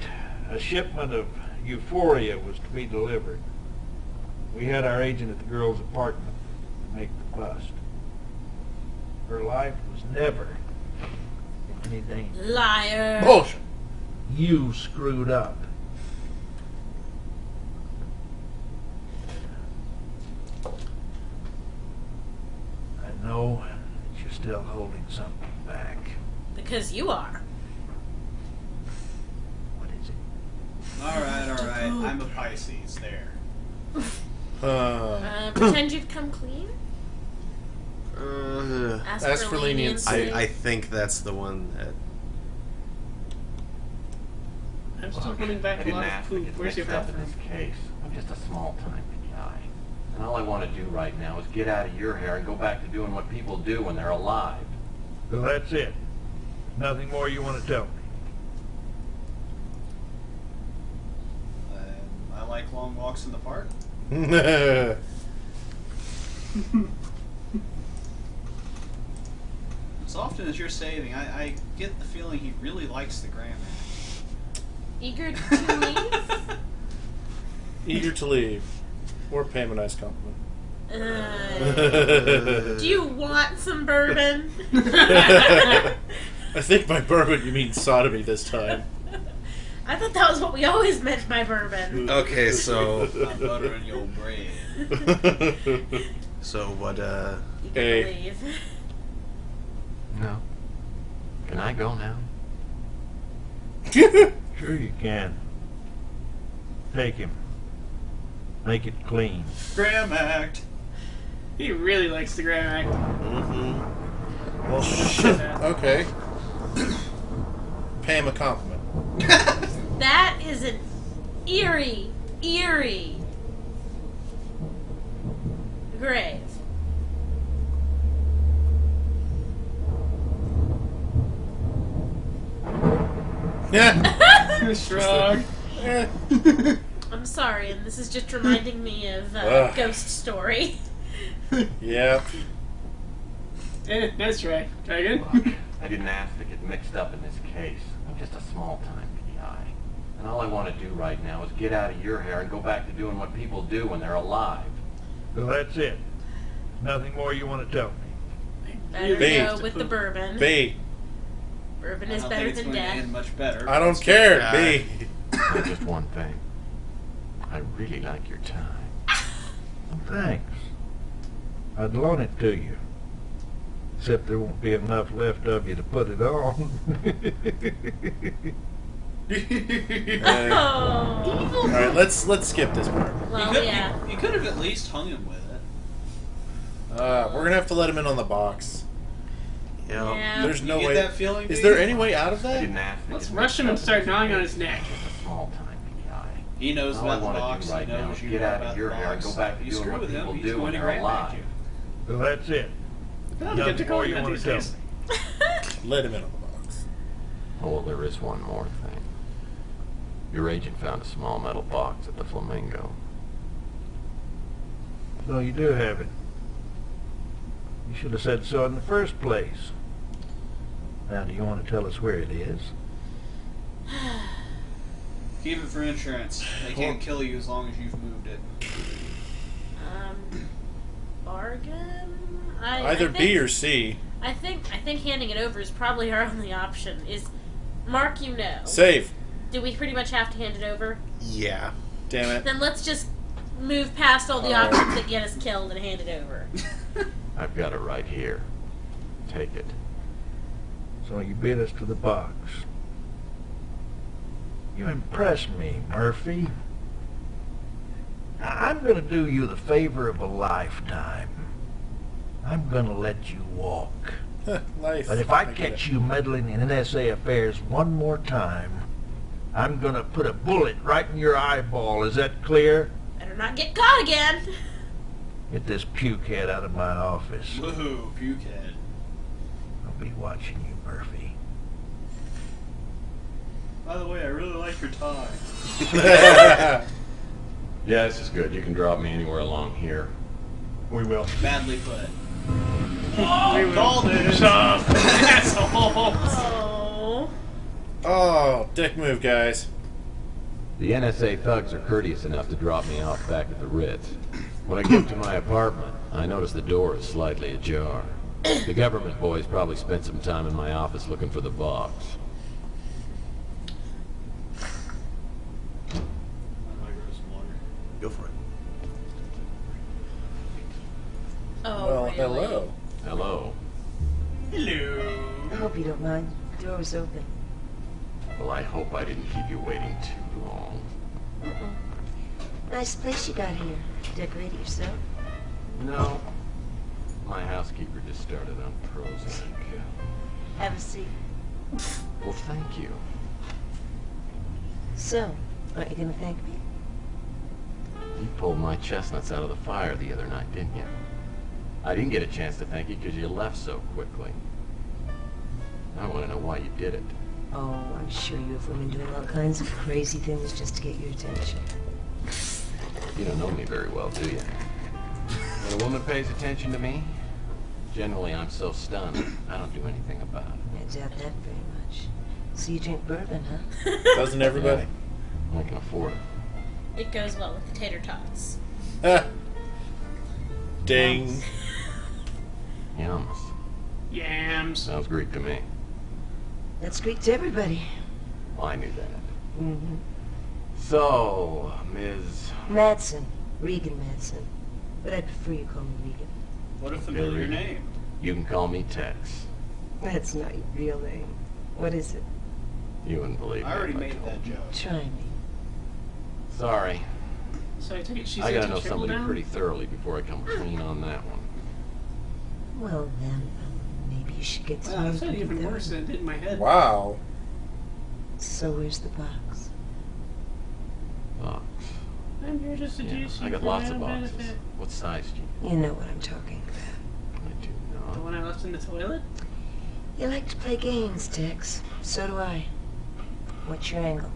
S8: a shipment of euphoria was to be delivered. We had our agent at the girl's apartment to make the bust. Her life was never in any danger.
S3: Liar.
S2: Bullshit.
S8: You screwed up. I know that you're still holding something back.
S3: Because you are.
S8: What is it?
S5: Alright. I'm a Pisces. There.
S3: Pretend you've come clean?
S1: Ask
S2: for leniency.
S1: I think that's the one that.
S4: I'm still putting back
S6: I
S4: a
S6: didn't
S4: lot of
S6: ask to
S4: poop.
S6: get
S4: Where's your
S6: mixed up in
S4: bathroom?
S6: this case. I'm just a small-time guy. And all I want to do right now is get out of your hair and go back to doing what people do when they're alive.
S8: So that's it. Nothing more you want to tell me.
S5: I like long walks in the park. As often as you're saving, I get the feeling he really likes the Graham Act.
S3: Eager to leave?
S2: Eager to leave. Or pay him a nice compliment.
S3: Do you want some bourbon?
S2: I think by bourbon you mean sodomy this time.
S3: I thought that was what we always meant by bourbon.
S1: Okay, so
S5: I'm buttering your bread.
S1: so what?
S3: You can
S2: Hey.
S3: leave.
S6: No. Can I go now?
S8: Sure you can. Take him. Make it clean.
S5: Graham Act.
S4: He really likes the Graham Act.
S1: Mm-hmm.
S2: Well, shit. Okay. Pay him a compliment.
S3: That is an eerie grave.
S2: Yeah.
S4: Shrug.
S3: I'm sorry, and this is just reminding me of
S2: Ugh.
S3: Ghost Story.
S2: Yeah.
S4: That's right. Try again.
S6: Look, I didn't ask to get mixed up in this case. I'm just a small-time guy. And all I want to do right now is get out of your hair and go back to doing what people do when they're alive.
S8: Well, that's it. Nothing more you want to tell me?
S3: Better
S2: B.
S3: go with the bourbon.
S2: B.
S3: Bourbon
S5: I
S3: is
S5: don't
S3: better
S5: think it's
S3: than
S5: going to
S3: death.
S5: end much better.
S2: I don't care.
S1: Yeah.
S2: B.
S6: Just one thing. I really like your tie.
S8: Well, thanks. I'd loan it to you. Except there won't be enough left of you to put it on.
S3: Oh.
S2: All right, let's skip this part.
S3: Well, yeah.
S5: You could have at least hung him with it.
S2: We're gonna have to let him in on the box.
S1: Yeah.
S3: Yeah.
S2: There's no
S5: You
S2: way.
S5: get that feeling?
S2: Is
S5: dude?
S2: there any way out of
S6: I
S2: that?
S6: didn't ask.
S4: Let's rush him and start gnawing on his neck.
S6: Small-time PI.
S5: He knows
S6: All I
S5: about the
S6: want
S5: box.
S6: to do right
S5: he
S6: now
S5: knows
S6: is
S5: you
S6: get
S5: know
S6: out
S5: about
S6: of your
S5: the
S6: hair and
S5: box.
S6: go back to
S5: You
S6: doing
S5: screw
S6: what
S5: with him,
S6: people
S5: he's
S6: do
S5: going
S6: when
S5: to
S6: they're
S5: grab at
S6: alive.
S5: you.
S8: Well, that's it.
S4: Don't get to
S8: Nothing
S4: call
S8: more
S4: you
S8: you
S4: that
S8: want
S4: these
S8: to tell
S4: days.
S8: me?
S2: Let him in on the box.
S6: Oh, well, there is one more thing. Your agent found a small metal box at the Flamingo.
S8: So you do have it. You should have said so in the first place. Now, do you want to tell us where it is?
S5: Keep it for insurance. They can't kill you as long as you've moved it.
S3: Bargain?
S2: Either B or C.
S3: I think handing it over is probably our only option. Is Mark, you know.
S2: Save.
S3: Do we pretty much have to hand it over?
S1: Yeah.
S2: Damn it.
S3: Then let's just move past all the options that get us killed and hand it over.
S6: I've got it right here. Take it.
S8: So you beat us to the box. You impress me, Murphy. I'm going to do you the favor of a lifetime. I'm going to let you walk.
S2: Life.
S8: But if I
S2: get
S8: catch
S2: it.
S8: you meddling in NSA affairs one more time, I'm going to put a bullet right in your eyeball. Is that clear?
S3: Better not get caught again.
S8: Get this puke head out of my office.
S5: Woohoo, pukehead.
S8: I'll be watching you, Murphy.
S5: By the way, I really like your tie.
S6: Yeah, this is good. You can drop me anywhere along here.
S12: We will.
S5: Badly put. Oh, called it.
S4: Asshole.
S3: Oh.
S2: Oh, dick move, guys.
S6: The NSA thugs are courteous enough to drop me off back at the Ritz. When I get to my apartment, I notice the door is slightly ajar. The government boys probably spent some time in my office looking for the box.
S1: Go for it.
S3: Oh,
S2: Well,
S3: really?
S2: hello.
S6: Hello.
S5: Hello.
S13: I hope you don't mind. The door was open.
S6: Well, I hope I didn't keep you waiting too long.
S13: Nice place you got here. Decorate it yourself?
S6: No. My housekeeper just started on Prozac.
S13: Have a seat.
S6: Well, thank you.
S13: So, aren't you gonna thank me?
S6: You pulled my chestnuts out of the fire the other night, didn't you? I didn't get a chance to thank you because you left so quickly. I want to know why you did it.
S13: Oh, I'm sure you have women doing all kinds of crazy things just to get your attention.
S6: You don't know me very well, do you? When a woman pays attention to me, generally I'm so stunned, I don't do anything about it.
S13: I doubt that very much. So you drink bourbon, huh?
S2: Doesn't everybody?
S6: Yeah, I can afford it.
S3: It goes well with the tater tots.
S2: Ah. Ding.
S6: Yums.
S4: Yams.
S6: Sounds Greek to me.
S13: That's Greek to everybody.
S6: Well, I knew that.
S13: Mm-hmm.
S6: So, Ms.
S13: Madsen. Regan Madsen. But I prefer you call me Regan.
S5: What a familiar name.
S6: You can call me Tex.
S13: That's not your real name. What is it?
S6: You wouldn't believe me.
S5: I already
S6: if
S5: made
S6: told
S5: that
S6: you.
S5: joke.
S13: Try me.
S6: Sorry.
S4: So I take it she's
S6: I gotta
S4: into
S6: know somebody
S4: Trickle-Down?
S6: pretty thoroughly before I come clean on that one.
S13: Well then, maybe you should get to
S4: Wow,
S13: know
S4: that sounded
S13: people
S4: even
S13: better.
S4: worse than it did in my head.
S2: Wow.
S13: So where's the box?
S6: Box.
S4: I'm here just to
S6: Yeah,
S4: do
S6: I got
S4: for
S6: lots
S4: my
S6: of
S4: own
S6: boxes.
S4: benefit.
S6: What size do you?
S13: You know what I'm talking about.
S6: I do
S4: The
S6: not.
S4: one I left in the toilet?
S13: You like to play games, Tex. So do I. What's your angle?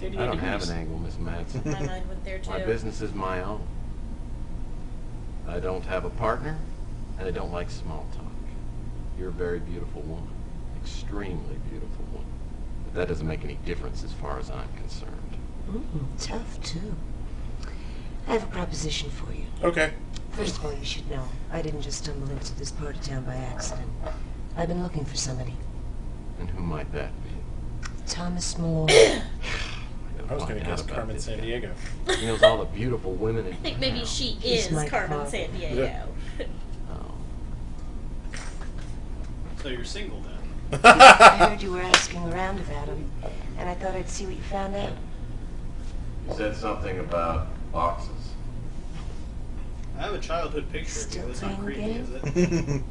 S6: I don't have an angle, Miss Madsen.
S3: My mind went there too.
S6: My business is my own. I don't have a partner, and I don't like small talk. You're a very beautiful woman. Extremely beautiful woman. But that doesn't make any difference as far as I'm concerned.
S13: Tough, too. I have a proposition for you.
S2: Okay.
S13: First of all, you should know, I didn't just stumble into this part of town by accident. I've been looking for somebody.
S6: And who might that be?
S13: Thomas Malloy.
S2: I was going to guess Carmen San Diego.
S6: He knows all the beautiful women in
S3: I think maybe she is
S13: my
S3: Carmen
S13: father.
S3: San Diego.
S6: Oh.
S5: So you're single then?
S13: I heard you were asking around about him, and I thought I'd see what you found out.
S6: You said something about boxes.
S5: I have a childhood picture
S13: Still
S5: of you. That's not
S13: playing
S5: creepy,
S13: the
S5: is it?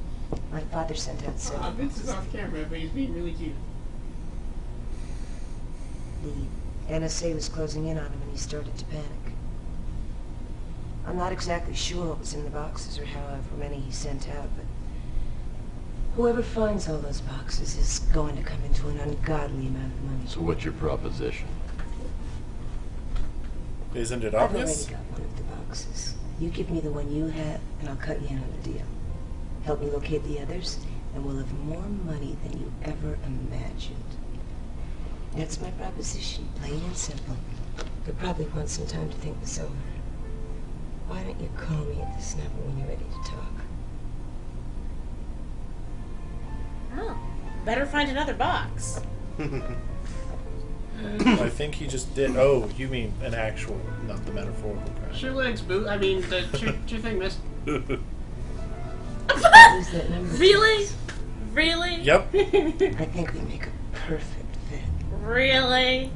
S13: My father sent out several.
S4: Vince is off camera, but he's being really cute.
S13: The NSA was closing in on him and he started to panic. I'm not exactly sure what was in the boxes or however many he sent out, but whoever finds all those boxes is going to come into an ungodly amount of money.
S6: So what's your proposition?
S2: Isn't it
S13: I've already
S2: obvious?
S13: got one of the boxes. You give me the one you have, and I'll cut you in on the deal. Help me locate the others, and we'll have more money than you ever imagined. That's my proposition, plain and simple. You'll probably want some time to think this over. Why don't you call me at this number when you're ready to talk?
S3: Oh, better find another box.
S2: I think he just did. Oh, you mean an actual, not the metaphorical kind.
S4: Shoe legs, boot. I mean, the shoe thing missed.
S13: Use that number.
S3: Really? Really?
S2: Yep.
S13: I think we make a perfect fit.
S3: Really?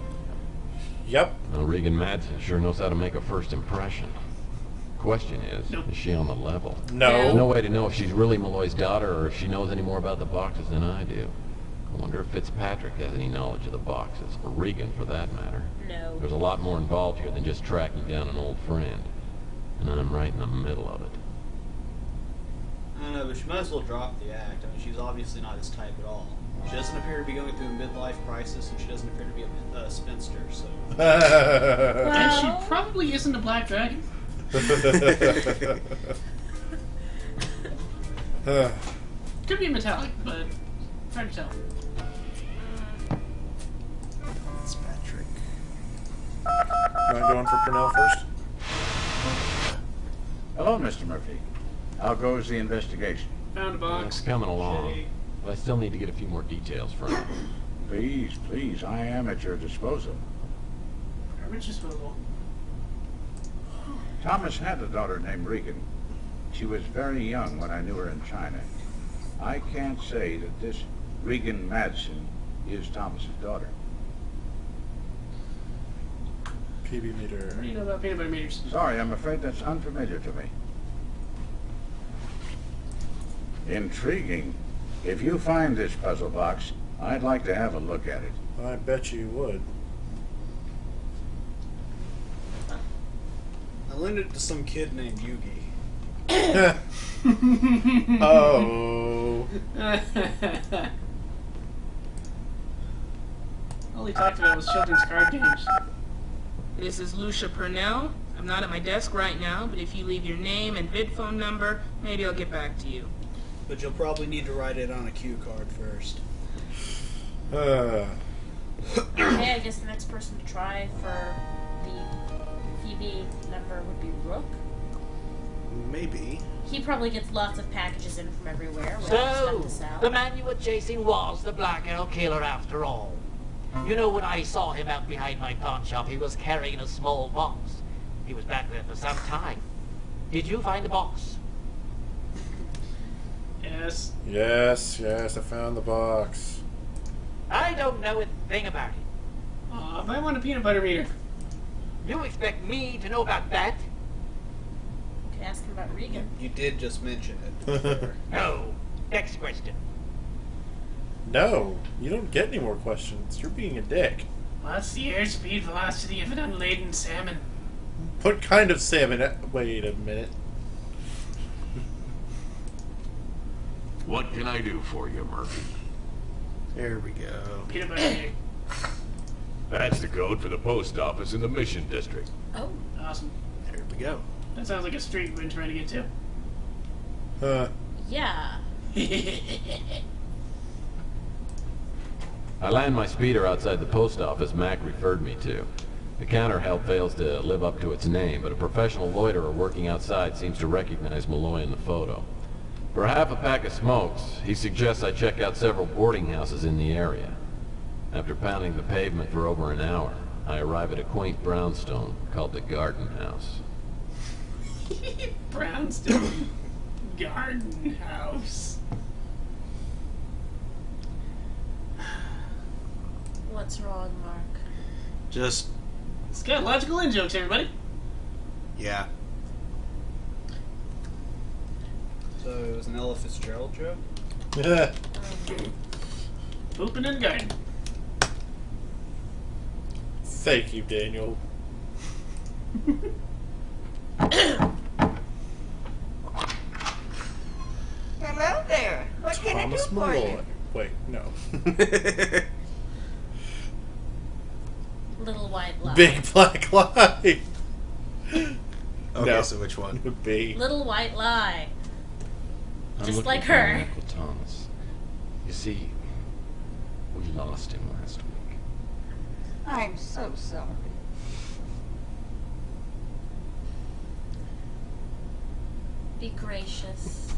S2: Yep.
S6: Well, Regan Madsen sure knows how to make a first impression. Question is she on the level?
S2: No.
S6: There's no way to know if she's really Malloy's daughter or if she knows any more about the boxes than I do. I wonder if Fitzpatrick has any knowledge of the boxes, or Regan for that matter.
S3: No.
S6: There's a lot more involved here than just tracking down an old friend. And I'm right in the middle of it.
S5: I don't know, but she might as well drop the act. I mean, she's obviously not his type at all. She doesn't appear to be going through a midlife crisis, and she doesn't appear to be a spinster, so...
S4: And she probably isn't a black dragon. Could be metallic, but hard to tell.
S2: Fitzpatrick. Mind going for Purnell first?
S14: Hello, Mr. Murphy. How goes the investigation?
S4: Found a box.
S6: It's coming along. But I still need to get a few more details from you.
S14: Please, please, I am at your disposal.
S4: Garbage disposal.
S14: Thomas had a daughter named Regan. She was very young when I knew her in China. I can't say that this Regan Madsen is Thomas's daughter.
S2: PB meter.
S4: What do you know about peanut butter meters?
S14: Sorry, I'm afraid that's unfamiliar to me. Intriguing. If you find this puzzle box, I'd like to have a look at it.
S2: I bet you would.
S5: I lent it to some kid named Yugi.
S2: Oh.
S4: All he talked about was children's card games.
S15: This is Lucia Purnell. I'm not at my desk right now, but if you leave your name and vid phone number, maybe I'll get back to you.
S5: But you'll probably need to write it on a cue card first.
S3: Okay, I guess the next person to try for the PB number would be Rook.
S1: Maybe.
S3: He probably gets lots of packages in from everywhere. with stuff
S7: So,
S3: to sell.
S7: the man you were chasing was the Black Arrow Killer after all. You know, when I saw him out behind my pawn shop, he was carrying a small box. He was back there for some time. Did you find the box?
S4: Yes.
S2: Yes, I found the box.
S7: I don't know a thing about it.
S4: But I want a peanut butter meter.
S7: You expect me to know about that?
S3: You could ask him about Regan.
S5: You did just mention it.
S7: No. Next question.
S2: No, you don't get any more questions. You're being a dick.
S4: What's the airspeed velocity of an unladen salmon?
S2: What kind of salmon? Wait a minute.
S16: What can I do for you, Murphy?
S1: There we go.
S4: Peanut butter meter.
S16: That's the code for the post office in the Mission District.
S3: Oh.
S4: Awesome.
S1: There we go.
S4: That sounds like a street we've been trying to get to.
S3: Yeah.
S6: I land my speeder outside the post office Mac referred me to. The counter help fails to live up to its name, but a professional loiterer working outside seems to recognize Malloy in the photo. For half a pack of smokes, he suggests I check out several boarding houses in the area. After pounding the pavement for over an hour, I arrive at a quaint brownstone called the Garden House.
S4: Brownstone Garden House.
S3: What's wrong, Mark?
S1: Just,
S4: Scatological in-jokes, everybody.
S1: yeah.
S5: So it was an Ella Fitzgerald joke?
S4: Pooping in the garden.
S2: Thank you, Daniel.
S17: Hello there. What can I do
S2: Thomas
S17: for
S2: Malloy.
S17: you?
S2: Wait, no.
S3: Little white lie.
S2: Big black lie.
S1: Okay,
S2: No.
S1: so which one?
S2: B.
S3: Little white lie.
S6: I'm
S3: Just
S6: looking
S3: like
S6: for
S3: her.
S6: Uncle Thomas. You see, we lost him last week.
S17: I'm so sorry.
S3: Be gracious.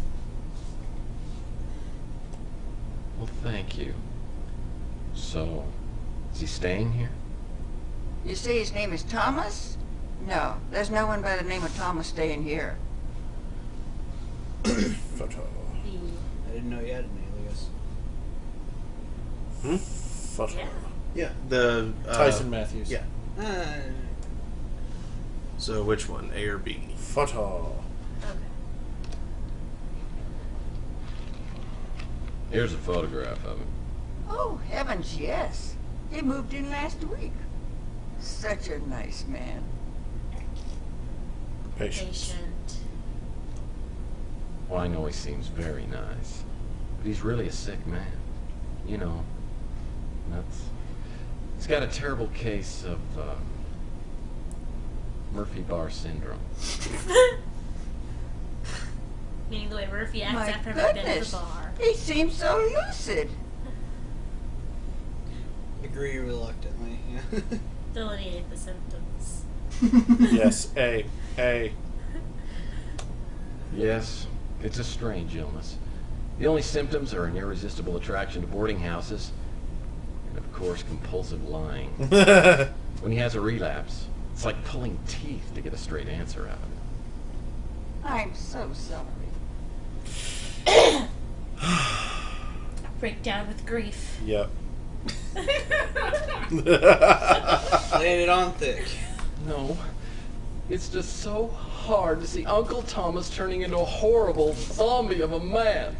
S6: Well, thank you. So, is he staying here?
S17: You say his name is Thomas? No, there's no one by the name of Thomas staying here.
S2: Photo.
S5: I didn't know you had an alias.
S2: Photo.
S1: Yeah, the
S2: Tyson Matthews.
S1: Yeah. So which one, A or B?
S2: Photo.
S6: Here's a photograph of him.
S17: Oh, heavens, yes. He moved in last week. Such a nice man.
S2: Patient.
S6: Well, I know he seems very nice, but he's really a sick man. You know, he's got a terrible case of Murphy Bar syndrome.
S3: Meaning the way Murphy acts
S17: My
S3: after having been at the
S17: goodness.
S3: bar.
S17: He seems so lucid.
S5: Agree reluctantly, yeah.
S3: Delineate the symptoms.
S2: Yes, A. A.
S6: Yes, it's a strange illness. The only symptoms are an irresistible attraction to boarding houses, and of course, compulsive lying. When he has a relapse, it's like pulling teeth to get a straight answer out of it.
S17: I'm so sorry.
S3: Break down with grief.
S2: Yep.
S5: Laying it on thick.
S6: No, it's just so hard to see Uncle Thomas turning into a horrible zombie of a man.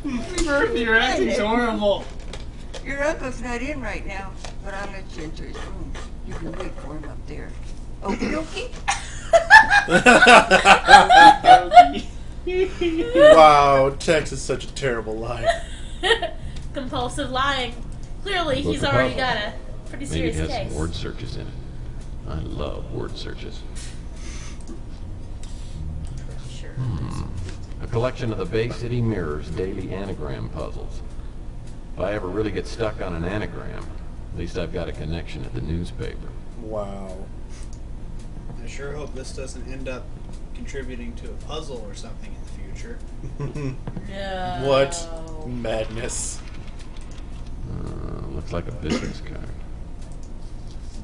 S4: Murphy, your acting's horrible.
S17: Your uncle's not in right now, but I'll let you into his room. You can wait for him up there. Okie dokie?
S2: Wow, Tex is such a terrible liar.
S3: Compulsive lying. Clearly,
S6: Look
S3: he's
S6: a
S3: already
S6: puzzle.
S3: got a pretty
S6: Maybe
S3: serious
S6: it has
S3: case.
S6: some word searches in it. I love word searches. A collection of the Bay City Mirror's daily anagram puzzles. If I ever really get stuck on an anagram, at least I've got a connection at the newspaper.
S2: Wow.
S5: I sure hope this doesn't end up contributing to a puzzle or something in the future.
S3: No.
S2: What madness.
S6: Looks like a business card.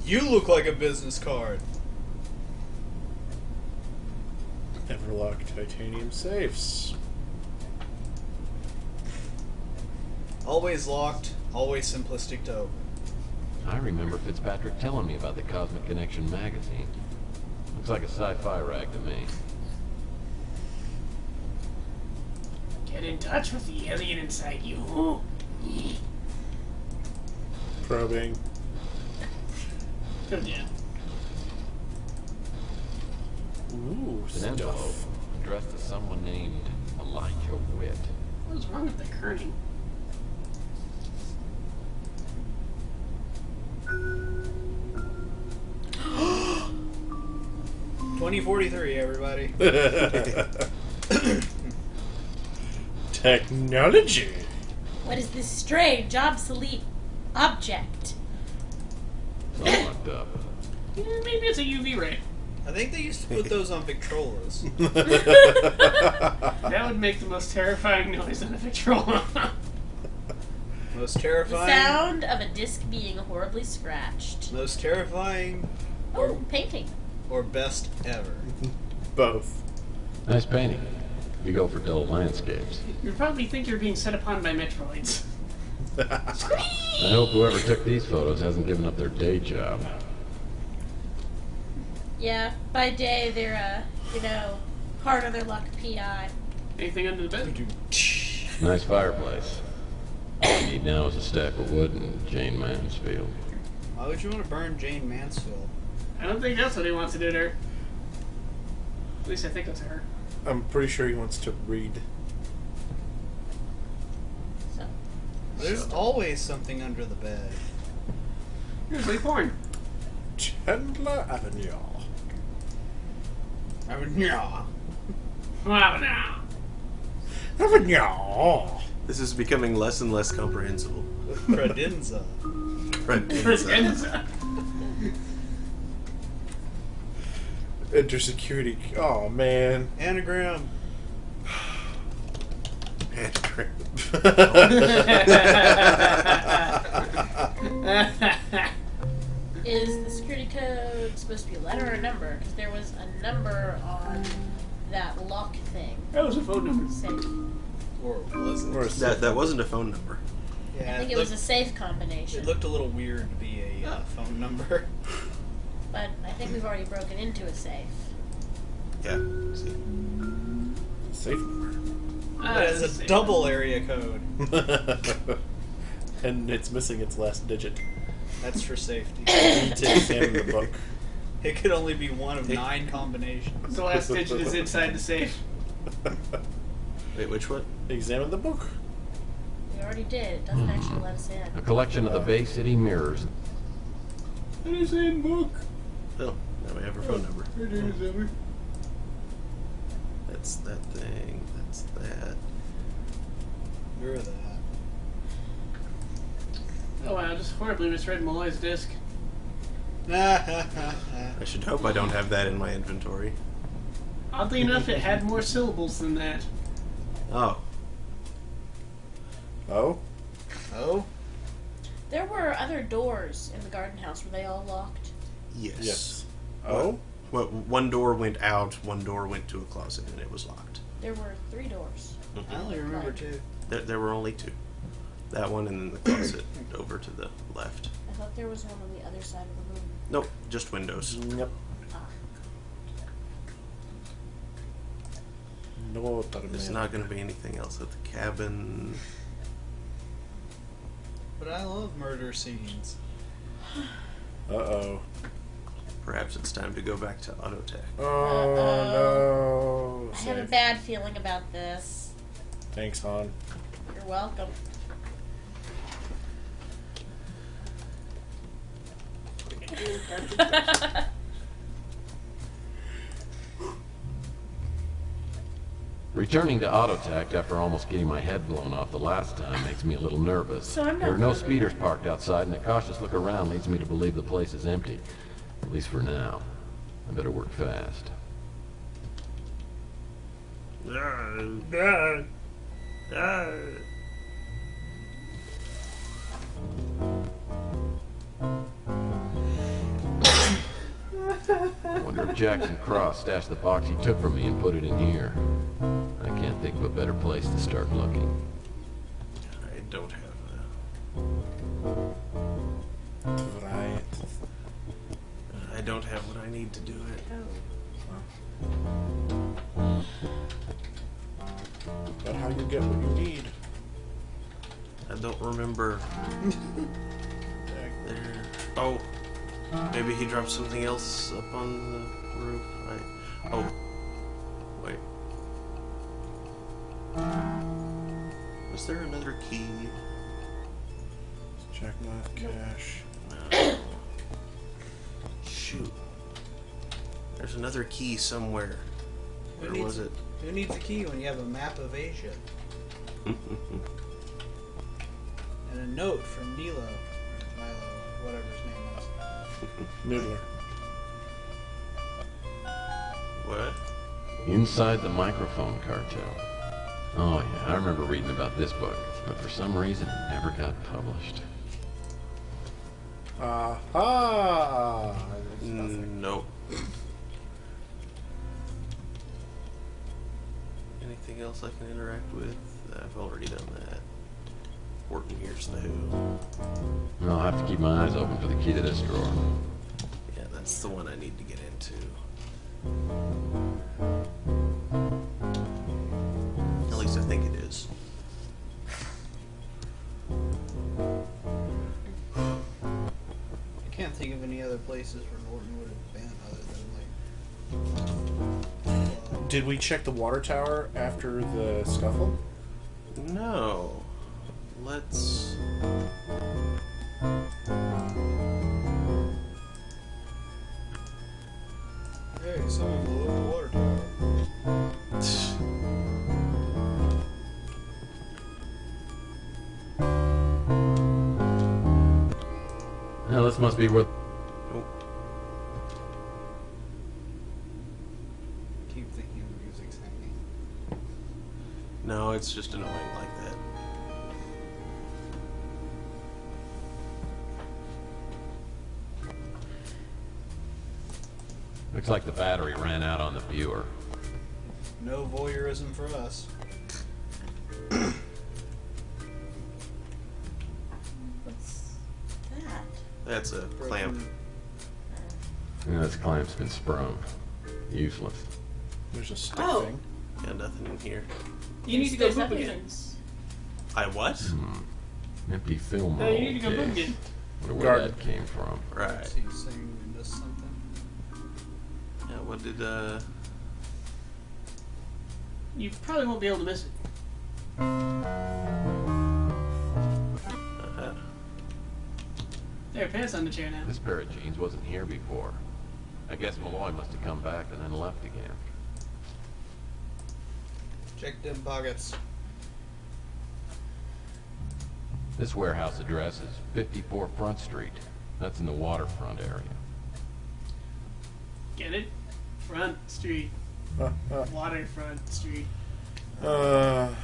S5: You look like a business card.
S2: Everlock titanium safes.
S5: Always locked, always simplistic to open.
S6: I remember Fitzpatrick telling me about the Cosmic Connection magazine. Looks like a sci-fi rag to me.
S4: Get in touch with the alien inside you.
S2: Probing.
S4: Oh, yeah.
S2: Ooh,
S6: An envelope
S2: stuff.
S6: addressed to someone named Elijah Witt.
S4: What's wrong with the kerning?
S5: $20.43, everybody.
S2: Technology.
S3: What is this strange, obsolete object?
S6: fucked up.
S4: Maybe it's a UV ray.
S5: I think they used to put those on Victrolas.
S4: That would make the most terrifying noise on a Victrola.
S5: Most
S3: The
S5: terrifying.
S3: sound of a disc being horribly scratched.
S5: Most terrifying.
S3: Oh, painting.
S5: Or best ever.
S2: Both.
S6: Nice painting. You go for dull landscapes.
S4: You probably think you're being set upon by Metroids.
S6: I hope whoever took these photos hasn't given up their day job.
S3: Yeah, by day they're, hard on their luck PI.
S4: Anything under the bed?
S6: Nice fireplace. All you need now is a stack of wood and Jane Mansfield.
S5: Why would you want to burn Jane Mansfield?
S4: I don't think that's what he wants to do to her. At least I think that's her.
S2: I'm pretty sure he wants to read.
S3: So.
S5: There's always something under the bed.
S4: Usually porn.
S2: Chandler Avenue.
S5: Avenue.
S4: Wow, now.
S2: Avenue.
S1: This is becoming less and less comprehensible.
S5: Credenza.
S1: Credenza.
S2: Enter security. Oh man.
S5: Anagram.
S1: Anagram.
S3: Is the security code supposed to be a letter or a number? Because there was a number on that lock thing.
S4: That was a phone number.
S3: Safe.
S5: Or was it?
S1: That wasn't a phone number.
S5: Yeah,
S3: I think it was a safe combination.
S5: It looked a little weird to be a phone number.
S3: But I think we've already broken into a safe.
S1: Yeah. See.
S2: Safe number.
S5: It's a double area code.
S2: And it's missing its last digit.
S5: That's for safety.
S2: You need to examine the book.
S5: It could only be one of 9 combinations.
S4: The last digit is inside the safe.
S1: Wait, which one?
S2: Examine the book.
S3: We already did. It doesn't actually let us in.
S6: A collection of the Bay City mirrors.
S4: It is in book.
S1: Oh, now we have her phone number.
S4: It is ever.
S1: That's that thing. That's that.
S5: You're that.
S4: Oh wow, I just horribly misread Malloy's disc.
S1: I should hope I don't have that in my inventory.
S4: Oddly enough, it had more syllables than that.
S1: Oh.
S2: Oh?
S5: Oh?
S3: There were other doors in the garden house. Were they all locked?
S1: Yes.
S2: Oh?
S1: Well, one door went out, one door went to a closet, and it was locked.
S3: There were 3 doors.
S5: I only remember 2.
S1: There were only 2. That one and then the closet over to the left.
S3: I thought there was one on the other side of the room.
S1: Nope, just windows.
S2: Yep.
S3: Ah.
S2: No,
S1: There's not going to be anything else at the cabin.
S5: But I love murder scenes.
S2: Uh-oh.
S1: Perhaps it's time to go back to Autotech.
S2: Oh, no.
S3: I have a bad feeling about this.
S2: Thanks, Han.
S3: You're welcome.
S6: Returning to Autotech after almost getting my head blown off the last time makes me a little nervous.
S3: So I'm not
S6: There are no
S3: nervous.
S6: speeders parked outside, and a cautious look around leads me to believe the place is empty. At least for now. I better work fast. I wonder if Jackson Cross stashed the box he took from me and put it in here. I can't think of a better place to start looking.
S1: I don't have
S2: Right.
S1: I don't have what I need to do it.
S2: But how you get what you need?
S1: I don't remember. There. Oh. Maybe he dropped something else up on the roof. Oh. Wait. Was there another key?
S2: Check my cash.
S1: Shoot. There's another key somewhere. Where was it?
S5: Who needs a key when you have a map of Asia? And a note from Milo. Or Milo, whatever his name was.
S2: Noodler.
S1: What?
S6: Inside the Microphone Cartel. Oh yeah, I remember reading about this book, but for some reason it never got published.
S2: Aha!
S1: Nope. Anything else I can interact with? I've already done that. Horton here's the who.
S6: I'll have to keep my eyes open for the key to this drawer.
S1: Yeah, that's the one I need to get into. At least I think it is.
S5: I can't think of any other places where Norton would have been other than like.
S2: Did we check the water tower after the scuffle?
S1: No. Let's.
S5: Hey, someone blew up the water tower.
S6: Now this must be where...
S5: Keep thinking the music's hanging.
S1: No, it's just annoying like that.
S6: Looks like the battery ran out on the viewer.
S5: No voyeurism for us.
S3: What's that?
S1: That's a clamp.
S6: Yeah, this clamp's been sprung. Useless.
S2: There's a stick
S3: Oh.
S2: thing.
S1: Yeah, nothing in here.
S4: You need to go
S3: There's
S4: poop
S3: nothing
S4: again.
S3: things.
S1: I what?
S6: Empty film
S4: No,
S6: roll
S4: you need to go poop
S6: case.
S4: again.
S6: Wonder where
S2: Garden.
S6: that came from.
S1: Right.
S5: He's saying we missed something.
S1: Yeah, what did,
S4: You probably won't be able to miss it. There, pass on the chair now.
S6: This pair of jeans wasn't here before. I guess Malloy must have come back and then left again.
S5: Check them pockets.
S6: This warehouse address is 54 Front Street. That's in the waterfront area.
S4: Get it? Front Street. Waterfront Street.
S2: Waterfront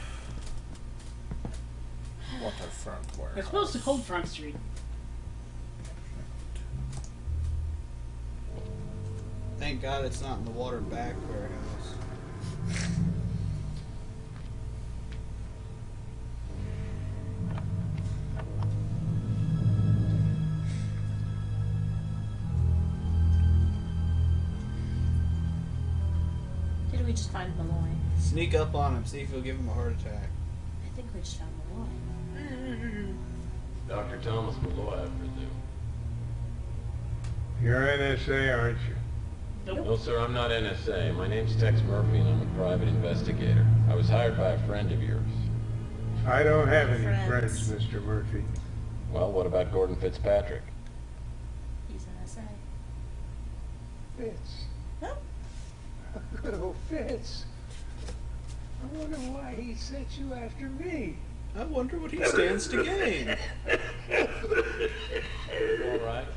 S2: warehouse.
S4: It's supposed to hold Front Street.
S5: Thank God it's not in the water back warehouse.
S3: Did we just find Malloy?
S5: Sneak up on him, see if he'll give him a heart attack.
S3: I think we just found Malloy.
S6: Dr. Thomas Malloy, I presume.
S12: You're NSA, aren't you?
S6: No, sir, I'm not NSA. My name's Tex Murphy, and I'm a private investigator. I was hired by a friend of yours.
S12: I don't have any
S3: Friends.
S12: friends, Mr. Murphy.
S6: Well, what about Gordon Fitzpatrick?
S3: He's an SA.
S12: Fitz.
S3: No.
S12: Good old Fitz. I wonder why he sent you after me.
S5: I wonder what he stands to gain.
S6: All right.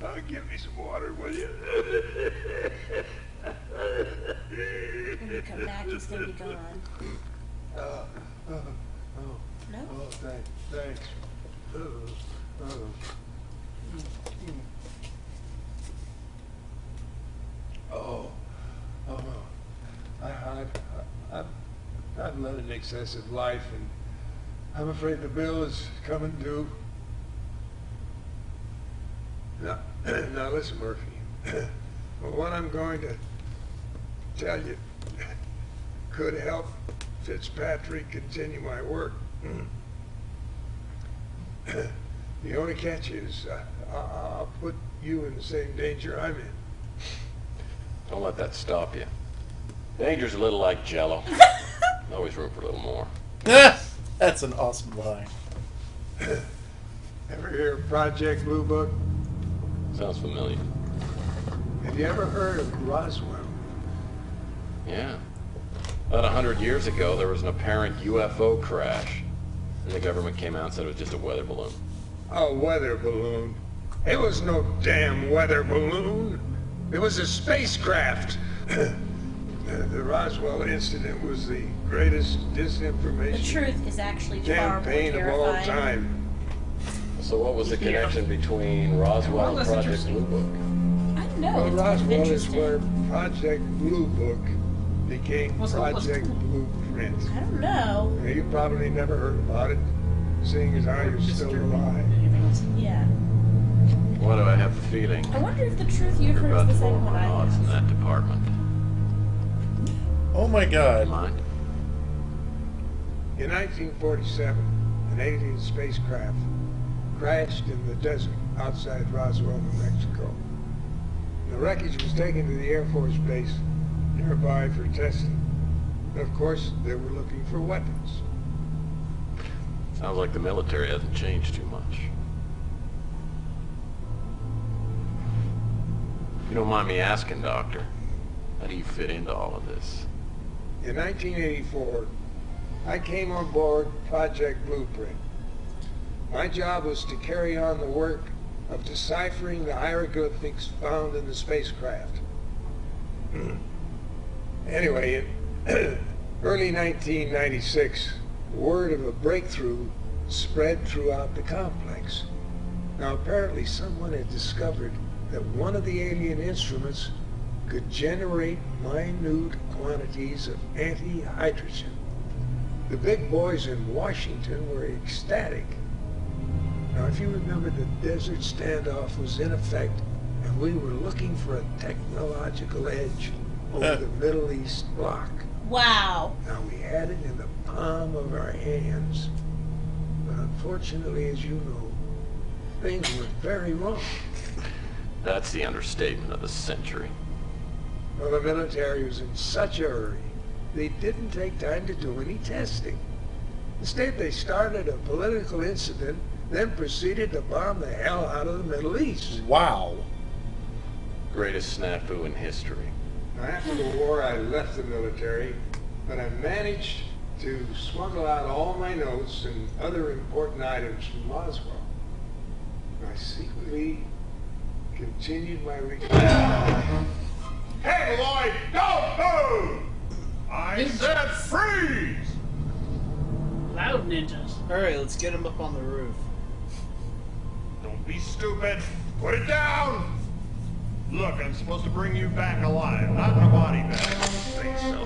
S12: Oh, give me some water, will you?
S3: When you come back, he's gonna be gone.
S12: Oh,
S3: No?
S12: Thanks. I've led an excessive life, and I'm afraid the bill is coming due. Now listen, Murphy. What I'm going to tell you could help Fitzpatrick continue my work. The only catch is I'll put you in the same danger I'm in.
S6: Don't let that stop you. Danger's a little like Jello. Always room for a little more.
S2: That's an awesome line.
S12: Ever hear of Project Blue Book?
S6: Sounds familiar.
S12: Have you ever heard of Roswell?
S6: Yeah. About 100 years ago, there was an apparent UFO crash. And the government came out and said it was just a weather balloon.
S12: A weather balloon. It was no damn weather balloon. It was a spacecraft. The Roswell incident was the greatest disinformation
S3: The truth is actually far more
S12: campaign of all
S3: terrifying.
S12: time.
S6: So what was the connection between Roswell and Project Blue Book?
S3: I don't know.
S12: Well,
S3: It's kind of
S12: Roswell is
S3: interesting.
S12: where Project Blue Book became Project Blueprint.
S3: I don't know.
S12: Now, you probably never heard about it, seeing as how you're still alive.
S3: Yeah.
S6: Why do I have the feeling
S3: I wonder if the truth you've
S6: you're
S3: heard
S6: about
S3: is
S6: to
S3: the
S6: blow
S3: same one
S6: my
S3: I
S6: odds in
S3: have.
S6: that department?
S2: Oh my god.
S6: Mind?
S12: In 1947, an alien spacecraft crashed in the desert outside Roswell, New Mexico. The wreckage was taken to the Air Force Base nearby for testing. Of course, they were looking for weapons.
S6: Sounds like the military hasn't changed too much. If you don't mind me asking, Doctor, how do you fit into all of this?
S12: In 1984, I came on board Project Blueprint. My job was to carry on the work of deciphering the hieroglyphics found in the spacecraft. Anyway, in early 1996, word of a breakthrough spread throughout the complex. Now, apparently someone had discovered that one of the alien instruments could generate minute quantities of anti-hydrogen. The big boys in Washington were ecstatic. Now, if you remember, the desert standoff was in effect, and we were looking for a technological edge over the Middle East bloc.
S3: Wow.
S12: Now, we had it in the palm of our hands. But unfortunately, as you know, things went very wrong.
S6: That's the understatement of the century.
S12: Well, the military was in such a hurry, they didn't take time to do any testing. Instead, they started a political incident, then proceeded to bomb the hell out of the Middle East.
S2: Wow.
S6: Greatest snafu in history.
S12: Now, after the war, I left the military, but I managed to smuggle out all my notes and other important items from Roswell. I secretly continued my
S14: Hey, Lloyd, don't move! I said freeze!
S4: Loud ninjas.
S5: Alright, let's get him up on the roof.
S14: Don't be stupid. Put it down! Look, I'm supposed to bring you back alive, not in a body bag. Say so.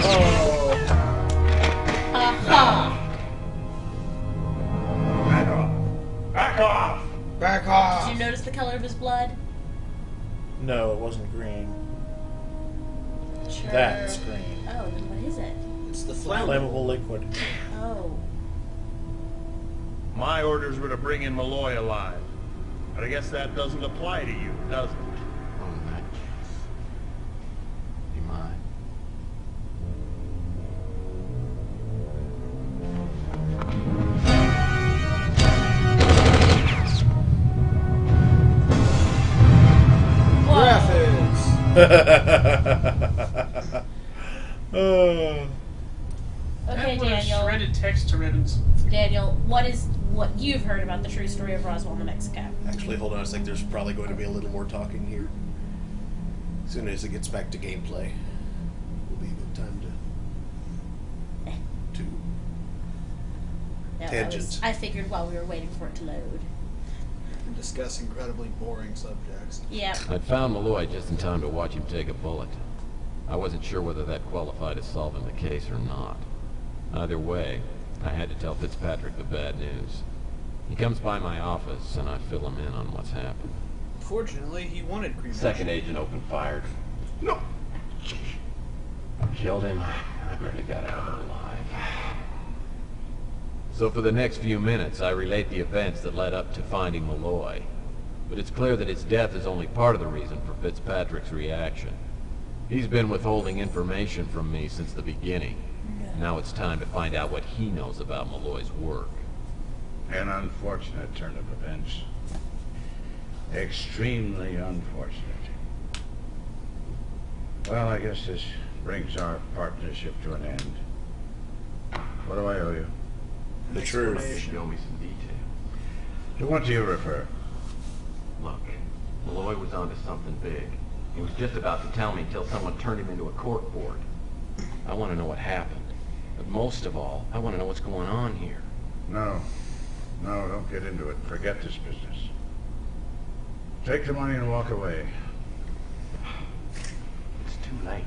S12: Oh.
S3: Aha.
S14: Back off! Back off!
S12: Back off!
S3: Did you notice the color of his blood?
S2: No, it wasn't green.
S3: Sure.
S2: That's green.
S3: Oh, then what is it?
S5: It's the
S2: Flammable liquid.
S3: Oh.
S16: My orders were to bring in Malloy alive. But I guess that doesn't apply to you, does it?
S6: Oh, in that case. You mind?
S5: Graphics!
S2: Oh.
S3: Okay,
S4: That would have
S3: Daniel.
S4: shredded text to ribbons.
S3: Daniel, what you've heard about the true story of Roswell, New Mexico?
S1: Actually, hold on a sec. There's probably going to be a little more talking here. As soon as it gets back to gameplay, will be a good time to
S3: No,
S1: tangents.
S3: I figured while we were waiting for it to load.
S5: Discuss incredibly boring subjects.
S3: Yep.
S6: I found Malloy just in time to watch him take a bullet. I wasn't sure whether that qualified as solving the case or not. Either way, I had to tell Fitzpatrick the bad news. He comes by my office, and I fill him in on what's happened.
S5: Fortunately, he wanted cremation.
S6: Second agent opened fire.
S14: No!
S6: I killed him. I barely got out of it alive. So for the next few minutes, I relate the events that led up to finding Malloy. But it's clear that his death is only part of the reason for Fitzpatrick's reaction. He's been withholding information from me since the beginning. Now it's time to find out what he knows about Malloy's work.
S14: An unfortunate turn of events. Extremely unfortunate. Well, I guess this brings our partnership to an end. What do I owe you? The truth.
S5: explanation.
S6: Show me some details.
S14: To what do you refer?
S6: Look, Malloy was onto something big. He was just about to tell me until someone turned him into a corkboard. I want to know what happened. But most of all, I want to know what's going on here.
S14: No. No, don't get into it. Forget this business. Take the money and walk away.
S6: It's too late.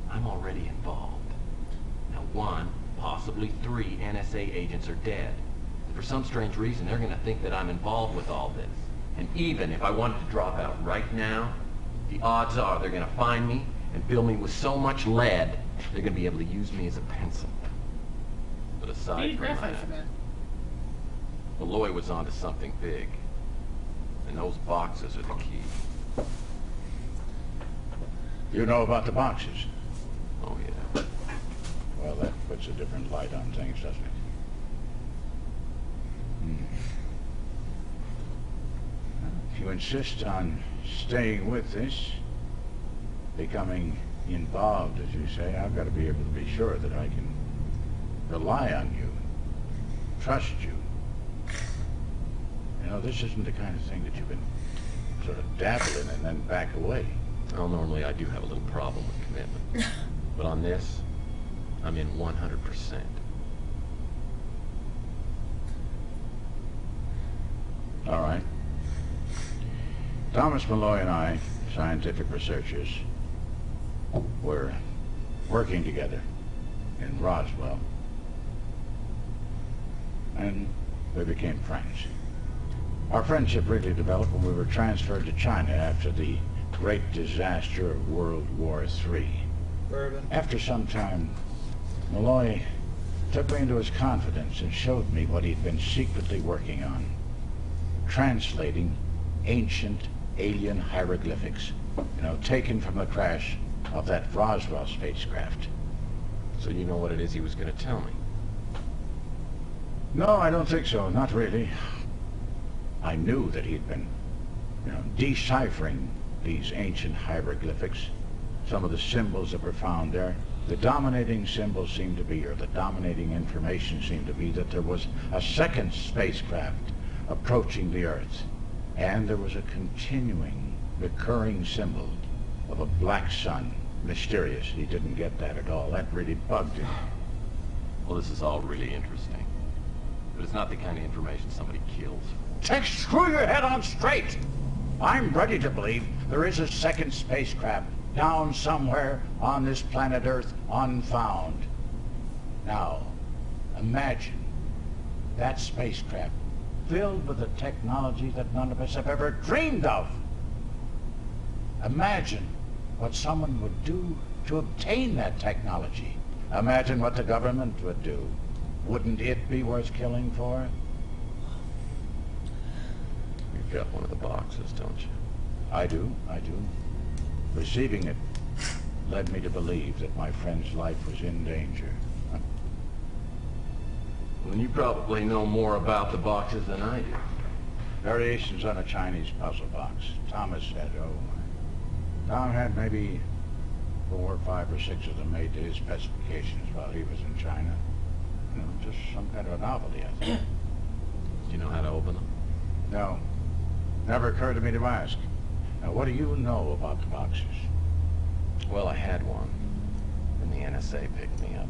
S6: I'm already involved. Now, 1, possibly 3 NSA agents are dead. For some strange reason, they're going to think that I'm involved with all this. And even if I wanted to drop out right now, the odds are they're going to find me and fill me with so much lead, they're going to be able to use me as a pencil. But
S4: You
S6: aside
S4: need
S6: from
S4: graphite for
S6: that,
S4: that.
S6: Malloy was onto something big. And those boxes are the key.
S14: You know about the boxes?
S6: Oh, yeah.
S14: Well, that puts a different light on things, doesn't it? If you insist on staying with this, becoming involved, as you say, I've got to be able to be sure that I can rely on you, trust you. You know, this isn't the kind of thing that you can sort of dabble in and then back away.
S6: Well, normally I do have a little problem with commitment. But on this, I'm in 100%.
S14: All right. Thomas Malloy and I, scientific researchers, were working together in Roswell. And we became friends. Our friendship really developed when we were transferred to China after the great disaster of World War III.
S5: Bourbon.
S14: After some time, Malloy took me into his confidence and showed me what he'd been secretly working on. Translating ancient alien hieroglyphics, taken from the crash of that Roswell spacecraft.
S6: So you know what it is he was going to tell me?
S14: No, I don't think so. Not really. I knew that he'd been, deciphering these ancient hieroglyphics. Some of the symbols that were found there, the dominating symbol seemed to be, or the dominating information seemed to be, that there was a second spacecraft approaching the Earth. And there was a continuing, recurring symbol of a black sun. Mysterious. He didn't get that at all. That really bugged him.
S6: Well, this is all really interesting. But it's not the kind of information somebody kills for.
S14: Screw your head on straight! I'm ready to believe there is a second spacecraft down somewhere on this planet Earth, unfound. Now, imagine that spacecraft filled with the technology that none of us have ever dreamed of. Imagine what someone would do to obtain that technology. Imagine what the government would do. Wouldn't it be worth killing for?
S6: You've got one of the boxes, don't you?
S14: I do. Receiving it led me to believe that my friend's life was in danger.
S6: Well, you probably know more about the boxes than I do.
S14: Variations on a Chinese puzzle box. Thomas said, Tom had maybe 4, 5, or 6 of them made to his specifications while he was in China. Just some kind of a novelty, I think.
S6: Do you know how to open them?
S14: No. Never occurred to me to ask. Now, what do you know about the boxes?
S6: Well, I had one, and the NSA picked me up.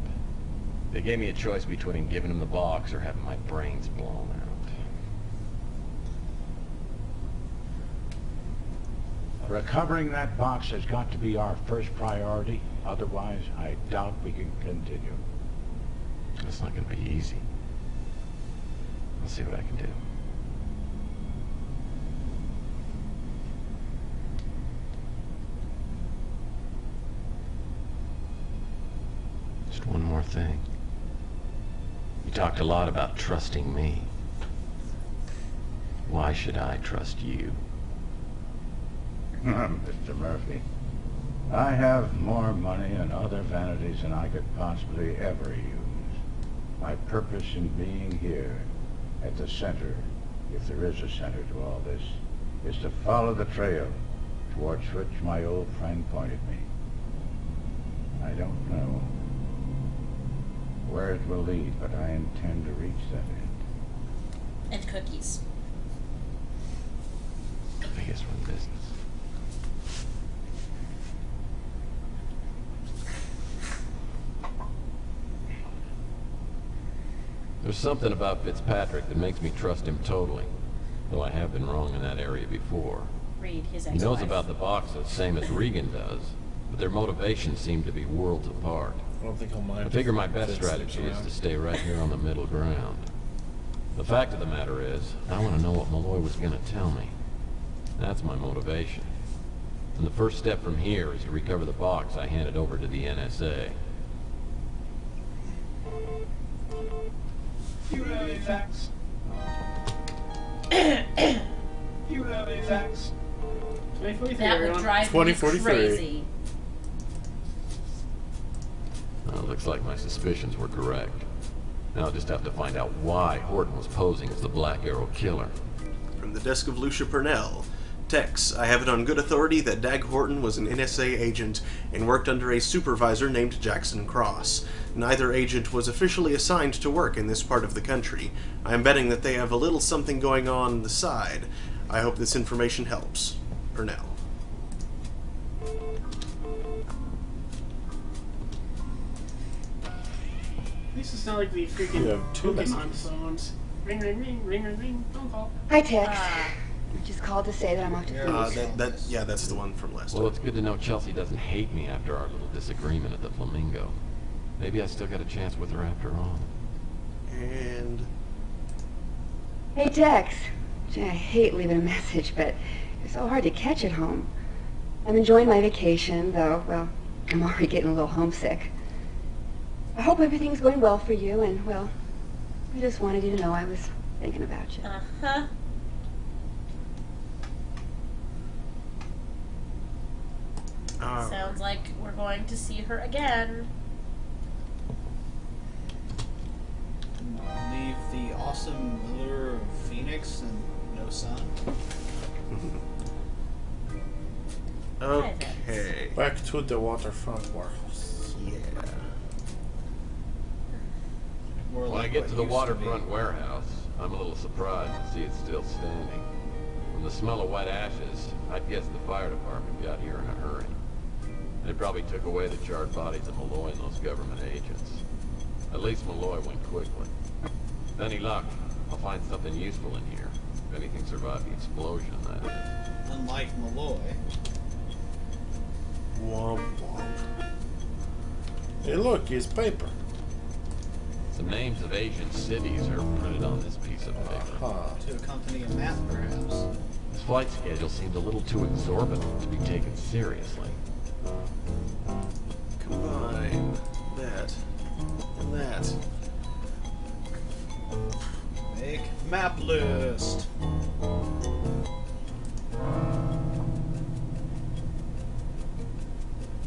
S6: They gave me a choice between giving them the box or having my brains blown out.
S14: Recovering that box has got to be our first priority. Otherwise, I doubt we can continue.
S6: It's not going to be easy. I'll see what I can do. Just one more thing. You talked a lot about trusting me. Why should I trust you?
S14: Mr. Murphy, I have more money and other vanities than I could possibly ever use. My purpose in being here at the center, if there is a center to all this, is to follow the trail towards which my old friend pointed me. I don't know where it will lead, but I intend to reach that end.
S3: And cookies.
S6: I guess we're in business. There's something about Fitzpatrick that makes me trust him totally, though I have been wrong in that area before.
S3: Read his
S6: He
S3: ex-wife.
S6: knows about the boxes, same as Regan does, but their motivations seem to be worlds apart.
S2: I don't think he'll mind.
S6: I figure my best
S2: Fitz
S6: strategy
S2: sticks
S6: is
S2: around.
S6: to stay right here on the middle ground. The fact of the matter is, I want to know what Malloy was going to tell me. That's my motivation. And the first step from here is to recover the box I handed over to the NSA.
S12: You have any facts? You have any facts?
S4: 2043,
S3: That would
S4: everyone.
S3: drive me
S2: 2043.
S3: crazy.
S6: Well, it looks like my suspicions were correct. Now I'll just have to find out why Horton was posing as the Black Arrow killer.
S1: From the desk of Lucia Purnell. Tex, I have it on good authority that Dag Horton was an NSA agent and worked under a supervisor named Jackson Cross. Neither agent was officially assigned to work in this part of the country. I am betting that they have a little something going on the side. I hope this information helps. Purnell.
S4: At least it's not like the
S2: You
S4: freaking
S2: have two
S4: Pokemon
S2: messages.
S4: phones. Ring, ring, ring, ring, ring, ring, phone call.
S18: Hi, Tex. Just called to say that I'm off to Phoenix.
S1: Yeah, that's the one from last time.
S6: Well, it's good to know Chelsea doesn't hate me after our little disagreement at the Flamingo. Maybe I still got a chance with her after all.
S1: And...
S18: Hey, Tex. Gee, I hate leaving a message, but it's so hard to catch at home. I'm enjoying my vacation, though, well, I'm already getting a little homesick. I hope everything's going well for you, and, well, I just wanted you to know I was thinking about you.
S3: Uh-huh. Sounds like we're going to see her again.
S5: Leave the awesome allure of Phoenix and no sun.
S1: Okay.
S2: Back to the waterfront warehouse.
S1: Yeah.
S6: When I get to the waterfront warehouse, I'm a little surprised to see it still standing. From the smell of wet ashes, I'd guess the fire department got here in a hurry. They probably took away the charred bodies of Malloy and those government agents. At least Malloy went quickly. With any luck, I'll find something useful in here. If anything survived the explosion, that is.
S5: Unlike Malloy.
S1: Womp womp.
S2: Hey, look, here's paper.
S6: Some names of Asian cities are printed on this piece of paper.
S5: To accompany a map, perhaps.
S6: This flight schedule seemed a little too exorbitant to be taken seriously.
S1: Combine that and that.
S5: Make map list.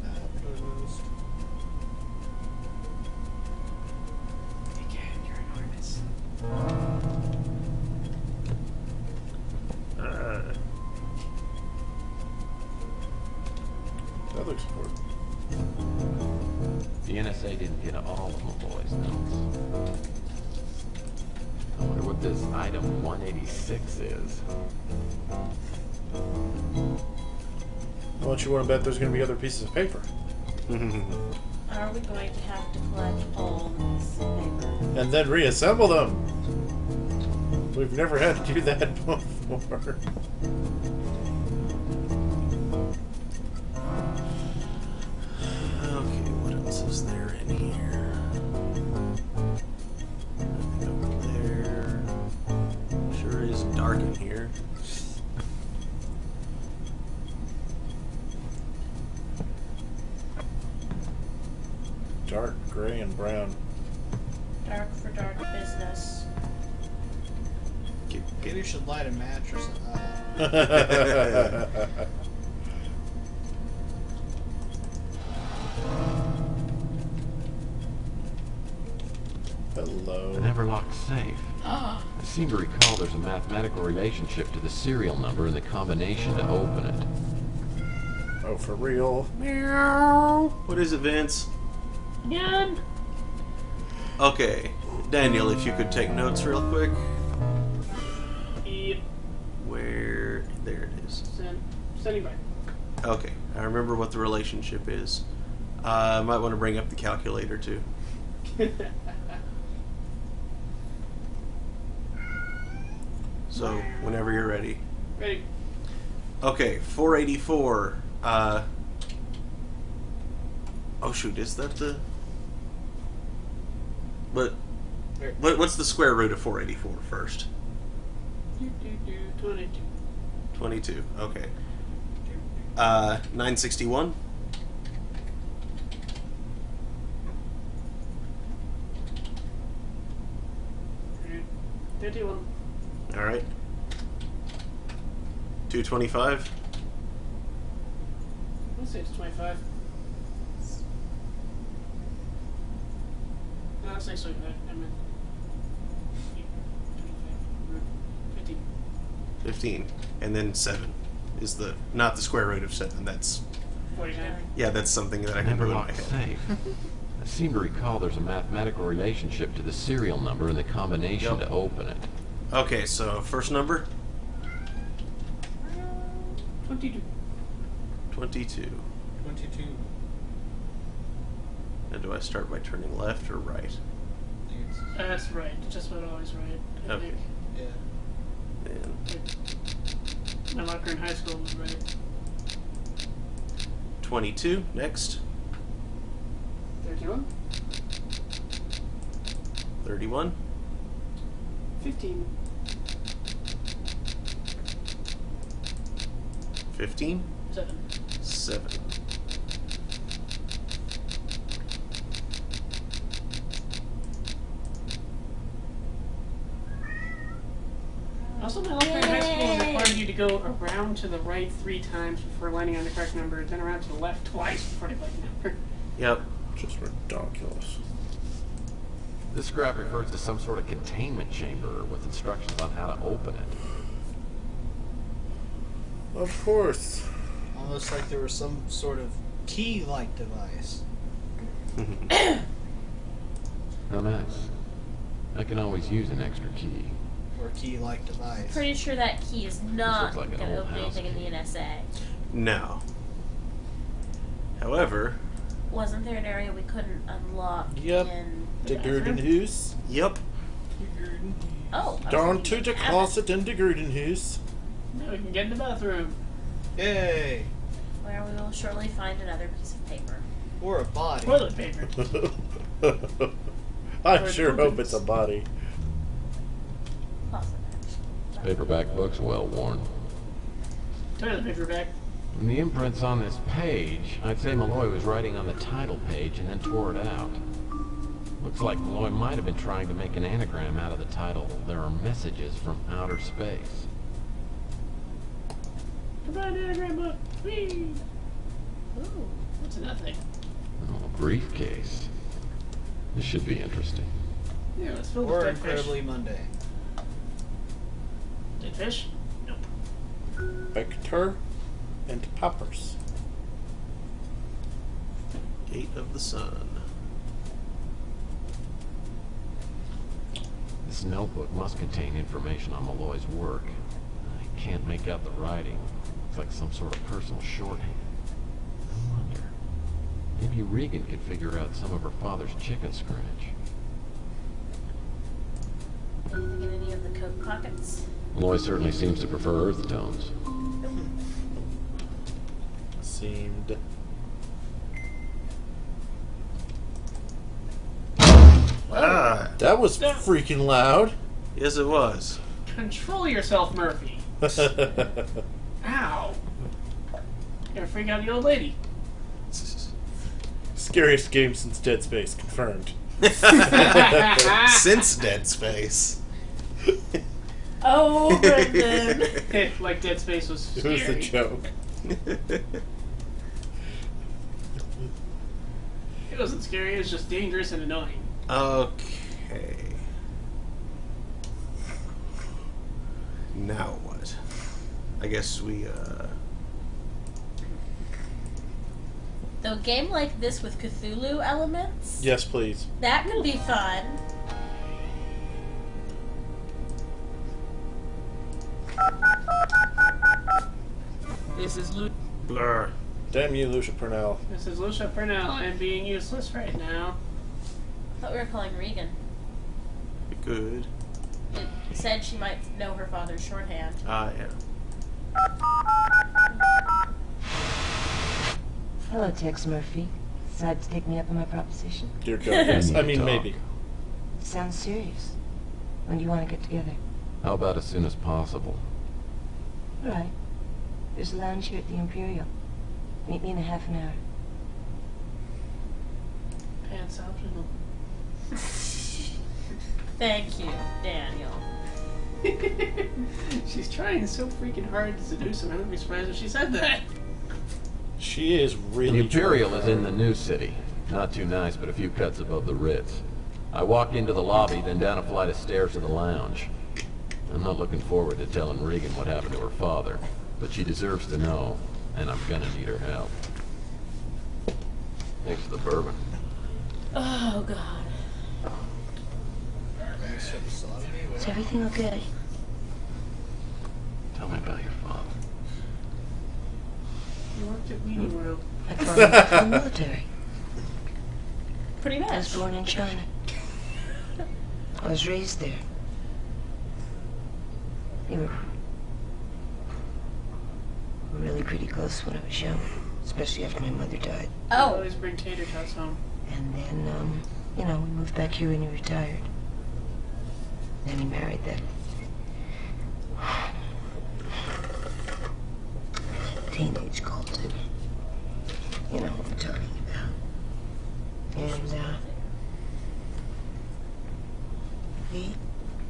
S5: Map list. Again, you're enormous.
S2: That looks important.
S6: The NSA didn't get all of Malloy's notes. I wonder what this item 186 is.
S2: Don't you want to bet there's going to be other pieces of paper?
S3: Are we going to have to collect all these paper?
S2: And then reassemble them. We've never had to do that before.
S1: Okay, what else is there in here? Nothing over there. Sure is dark in here.
S2: Dark gray and brown.
S3: Dark for dark business.
S5: Maybe you should light a match or something.
S2: Hello.
S6: An everlocked safe. I seem to recall there's a mathematical relationship to the serial number and the combination to open it.
S2: Oh, for real?
S1: Meow. What is it, Vince?
S3: Again?
S1: Okay, Daniel, if you could take notes real quick.
S4: Yep.
S1: Where? There it is.
S4: Standing by.
S1: Okay, I remember what the relationship is. I might want to bring up the calculator too. So, whenever you're ready.
S4: Ready.
S1: Okay, 484. Oh shoot, is that the... What's the square root of 484 first?
S4: 22.
S1: 22, okay. 961.
S4: 31.
S1: Alright. 225.
S4: Let's say it's 25. No, that's actually that. I meant 15.
S1: 15. And then 7 is not the square root of 7. That's...
S4: 49.
S1: Yeah, that's something that I can
S6: Never
S1: do in my
S6: locked
S1: head.
S6: safe. I seem to recall there's a mathematical relationship to the serial number and the combination to open it.
S1: Okay, so first number?
S4: 22.
S1: 22.
S5: 22.
S1: Now, do I start by turning left or right?
S4: That's right. Just about always right. I
S1: Okay.
S4: think.
S5: Yeah.
S1: And
S4: My locker in high school was right.
S1: 22, next.
S4: 31.
S1: 31.
S4: 15.
S1: 15.
S4: 7.
S1: 7.
S4: Also, my locker in high school required you to go around to the right 3 times before landing on the correct number, then around to the left twice before you land the number.
S1: Yep.
S2: Just ridiculous.
S6: This scrap refers to some sort of containment chamber with instructions on how to open it.
S2: Of course.
S5: Almost like there was some sort of key-like device.
S6: How nice. I can always use an extra key.
S5: Or key-like device.
S3: Pretty sure that key is not
S6: Looks like an
S3: going to
S6: old
S3: open
S6: house
S3: anything in the NSA.
S1: No. However...
S3: Wasn't there an area we couldn't unlock
S2: Yep.
S3: in
S2: The
S3: the bathroom?
S2: Gurdenhuis.
S1: Yep.
S3: Oh.
S2: Down to the closet in the Gurdenhuis.
S4: Now we can get in the bathroom.
S5: Yay!
S3: Where we will surely find another piece of paper.
S5: Or a body.
S4: Toilet paper.
S2: I sure hope it's a body.
S6: Paperback book's well worn.
S4: Toilet paper back.
S6: From the imprints on this page, I'd say Malloy was writing on the title page and then tore it out. Looks like Malloy might have been trying to make an anagram out of the title, There Are Messages from Outer Space.
S4: Goodbye, anagram book. Whee! Ooh, what's in that thing?
S6: Oh, a briefcase. This should be interesting.
S4: Yeah, let's fill
S5: Or
S4: with dead fish.
S5: incredibly mundane.
S4: Dead fish? Nope.
S2: Vector and poppers.
S1: Gate of the Sun.
S6: This notebook must contain information on Malloy's work. I can't make out the writing. It's like some sort of personal shorthand. I wonder. Maybe Regan could figure out some of her father's chicken scratch.
S3: Anything in any of the coat pockets?
S6: Malloy certainly seems to prefer earth tones.
S2: Seemed.
S1: Ah!
S2: That was freaking loud.
S1: Yes, it was.
S4: Control yourself, Murphy. Ow. Gonna freak out the old lady.
S2: Scariest game since Dead Space, confirmed.
S1: Since Dead Space.
S3: Oh, Brendan.
S4: Like Dead Space was
S2: It
S4: scary.
S2: was a joke.
S4: It wasn't scary, it was just dangerous and annoying.
S1: Okay. Now what? I guess we,
S3: Though a game like this with Cthulhu elements,
S2: Yes, please.
S3: that could be fun.
S15: This is Lu.
S2: Blur. Damn you, Lucia Purnell.
S4: This is Lucia Purnell. I'm being useless right now.
S3: I thought we were calling Regan.
S1: Good.
S3: It said she might know her father's shorthand.
S1: Ah, yeah.
S13: Hello, Tex Murphy. Decided to take me up on my proposition?
S2: Dear God, yes. I mean, maybe.
S13: Sounds serious. When do you want to get together?
S6: How about as soon as possible?
S13: All right. There's a lounge here at the Imperial. Meet me in a half an hour.
S4: Pants optional.
S3: Thank you, Daniel.
S4: She's trying so freaking hard to seduce him. I wouldn't be surprised if she said that.
S2: She is really.
S6: The Imperial is in the new city. Not too nice, but a few cuts above the Ritz. I walk into the lobby, then down a flight of stairs to the lounge. I'm not looking forward to telling Regan what happened to her father, but she deserves to know, and I'm gonna need her help. Thanks for the bourbon.
S3: Oh, God.
S13: Is everything okay?
S6: Tell me about your father.
S4: You worked at Weenie World.
S13: My father was in the military.
S3: Pretty much.
S13: I was born in China. I was raised there. We were really pretty close when I was young, especially after my mother died.
S3: Oh.
S4: Always bring tater tots home.
S13: And then, you know, we moved back here when he retired. Then he married that teenage cult. You know what I'm talking about. And,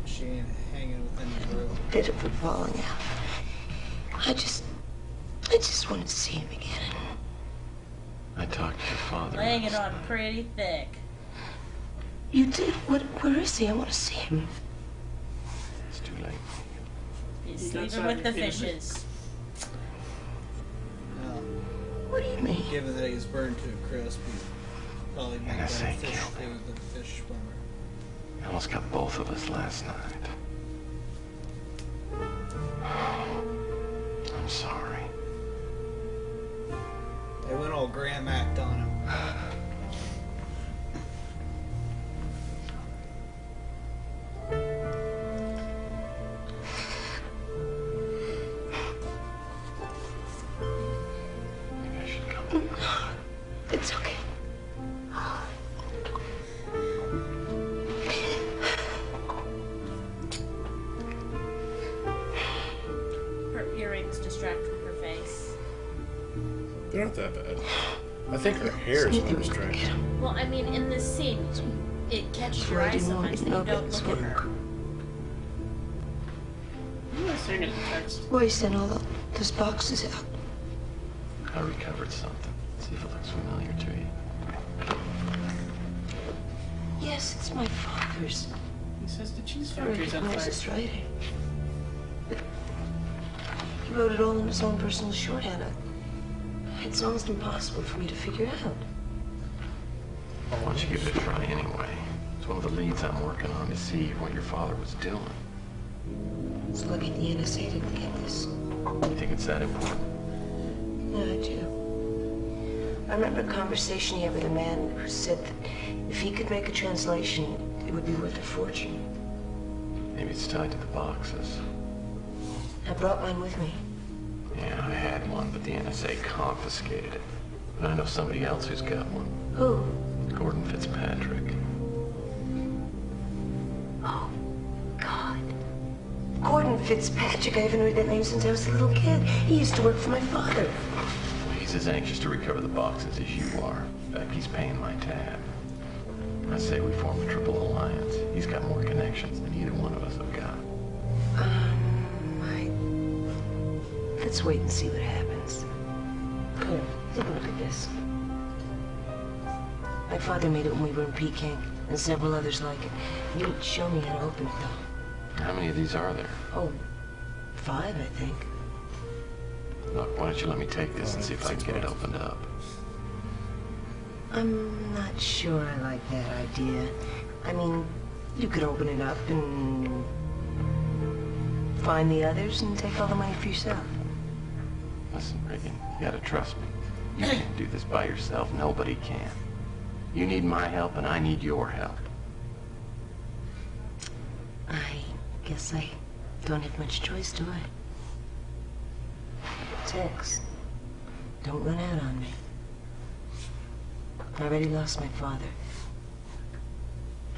S5: She ain't hanging within the group.
S13: bit of a falling out. I just wanted to see him again.
S6: I talked to your father.
S3: Laying it on pretty thick.
S13: You did? Where is he? I want to see him.
S6: It's too late.
S3: He's sleeping with the fishes.
S13: What do you mean?
S5: Given that he's burned to a crisp, he's probably made better fish food than a fish swimmer.
S6: You almost got both of us last night. I'm sorry.
S5: They went all Graham Act on him.
S6: Maybe I should come.
S13: It's okay.
S3: Her earrings distract from her face.
S2: They're not that bad. I think her hair is more strange.
S3: Well, I mean, in this scene, it catches your eye so much that you don't look at her.
S4: You were staring at the text.
S13: Why you sent all those boxes out?
S6: I recovered something. See if it looks familiar to you.
S13: Yes, it's my father's.
S4: He says the cheese
S13: I
S4: factory's on
S13: recognize
S4: fire.
S13: his writing. He wrote it all in his own personal shorthand. It's almost impossible for me to figure out.
S6: Why don't you give it a try anyway? It's one of the leads I'm working on to see what your father was doing.
S13: It's lucky the NSA didn't get this.
S6: You think it's that important?
S13: Yeah, I do. I remember a conversation he had with a man who said that if he could make a translation, it would be worth a fortune.
S6: Maybe it's tied to the boxes.
S13: I brought mine with me.
S6: Yeah, I had one, but the NSA confiscated it. But I know somebody else who's got one.
S13: Who?
S6: Gordon Fitzpatrick.
S13: Oh, God. Gordon Fitzpatrick. I haven't heard that name since I was a little kid. He used to work for my father.
S6: Well, he's as anxious to recover the boxes as you are. In fact, he's paying my tab. I say we form a triple alliance. He's got more connections than either one of us have got.
S13: Let's wait and see what happens. Here, take a look at this. My father made it when we were in Peking, and several others like it. He didn't show me how to open it, though.
S6: How many of these are there?
S13: Oh, 5, I think.
S6: Look, why don't you let me take this and see if I can get it opened up?
S13: I'm not sure I like that idea. I mean, you could open it up and find the others and take all the money for yourself.
S6: Listen, Regan, you gotta trust me. You can't do this by yourself. Nobody can. You need my help, and I need your help.
S13: I guess I don't have much choice, do I? Tex, don't run out on me. I already lost my father.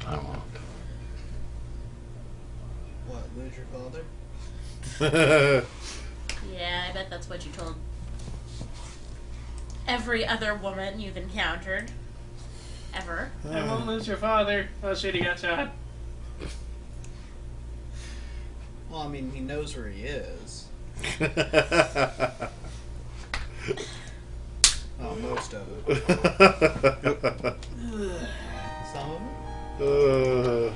S6: I won't.
S5: What, lose your father?
S3: Yeah, I bet that's what you told every other woman you've encountered. Ever.
S4: I won't lose your father. Oh shit, he got shot.
S5: Well, I mean, he knows where he is. Oh, most of it. Some of it?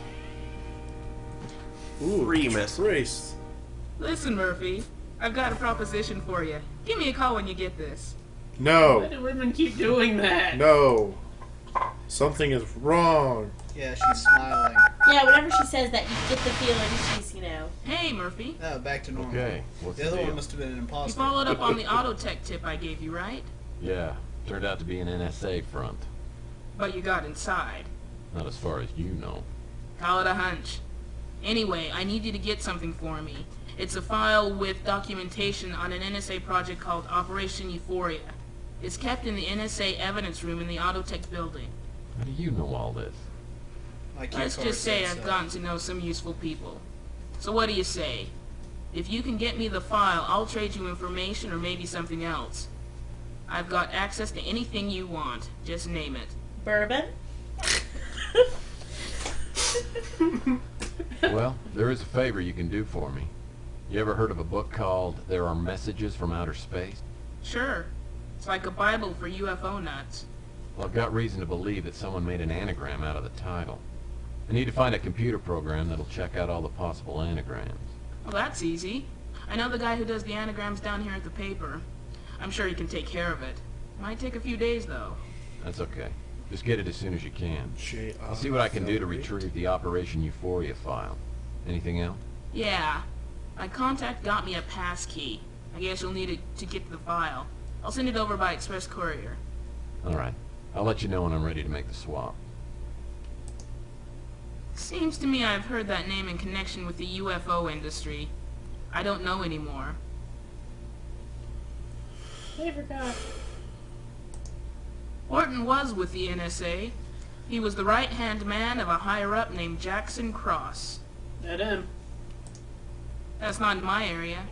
S1: Three miss.
S15: Listen, Murphy, I've got a proposition for you. Give me a call when you get this.
S10: No.
S4: Why do women keep doing that?
S10: No. Something is wrong.
S5: Yeah, she's smiling.
S3: Yeah, whenever she says that, you get the feeling she's, you know.
S15: Hey, Murphy.
S5: Oh, back to normal.
S6: Okay, what's
S5: the other
S6: deal?
S5: one must have been an
S15: You
S5: imposter.
S15: followed up on the Autotech tip I gave you, right?
S6: Yeah, turned out to be an NSA front.
S15: But you got inside.
S6: Not as far as you know.
S15: Call it a hunch. Anyway, I need you to get something for me. It's a file with documentation on an NSA project called Operation Euphoria. It's kept in the NSA Evidence Room in the Autotech building.
S6: How do you know all this?
S15: Let's just say I've gotten to know some useful people. So what do you say? If you can get me the file, I'll trade you information or maybe something else. I've got access to anything you want. Just name it.
S3: Bourbon?
S6: Well, there is a favor you can do for me. You ever heard of a book called There Are Messages from Outer Space?
S15: Sure. It's like a Bible for UFO nuts.
S6: Well, I've got reason to believe that someone made an anagram out of the title. I need to find a computer program that'll check out all the possible anagrams.
S15: Well, that's easy. I know the guy who does the anagrams down here at the paper. I'm sure he can take care of it. Might take a few days, though.
S6: That's okay. Just get it as soon as you can. I'll see what I can do to retrieve the Operation Euphoria file. Anything else?
S15: Yeah. My contact got me a pass key. I guess you'll need it to get to the file. I'll send it over by express courier.
S6: Alright. I'll let you know when I'm ready to make the swap.
S15: Seems to me I've heard that name in connection with the UFO industry. I don't know anymore.
S4: I forgot.
S15: Orton was with the NSA. He was the right-hand man of a higher-up named Jackson Cross.
S4: That him.
S15: That's not in my area.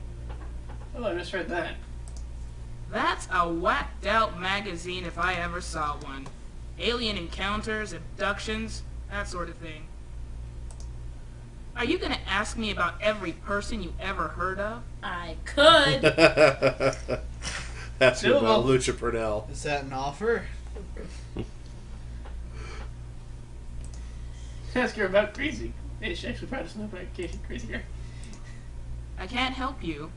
S4: Oh, I misread that.
S15: That's a whacked-out magazine if I ever saw one. Alien encounters, abductions, that sort of thing. Are you gonna ask me about every person you ever heard of?
S3: I could.
S10: That's you about Lucia Purnell.
S5: Is that an offer?
S4: Ask her about crazy. Hey, she actually probably doesn't know about crazy girl.
S15: I can't help you,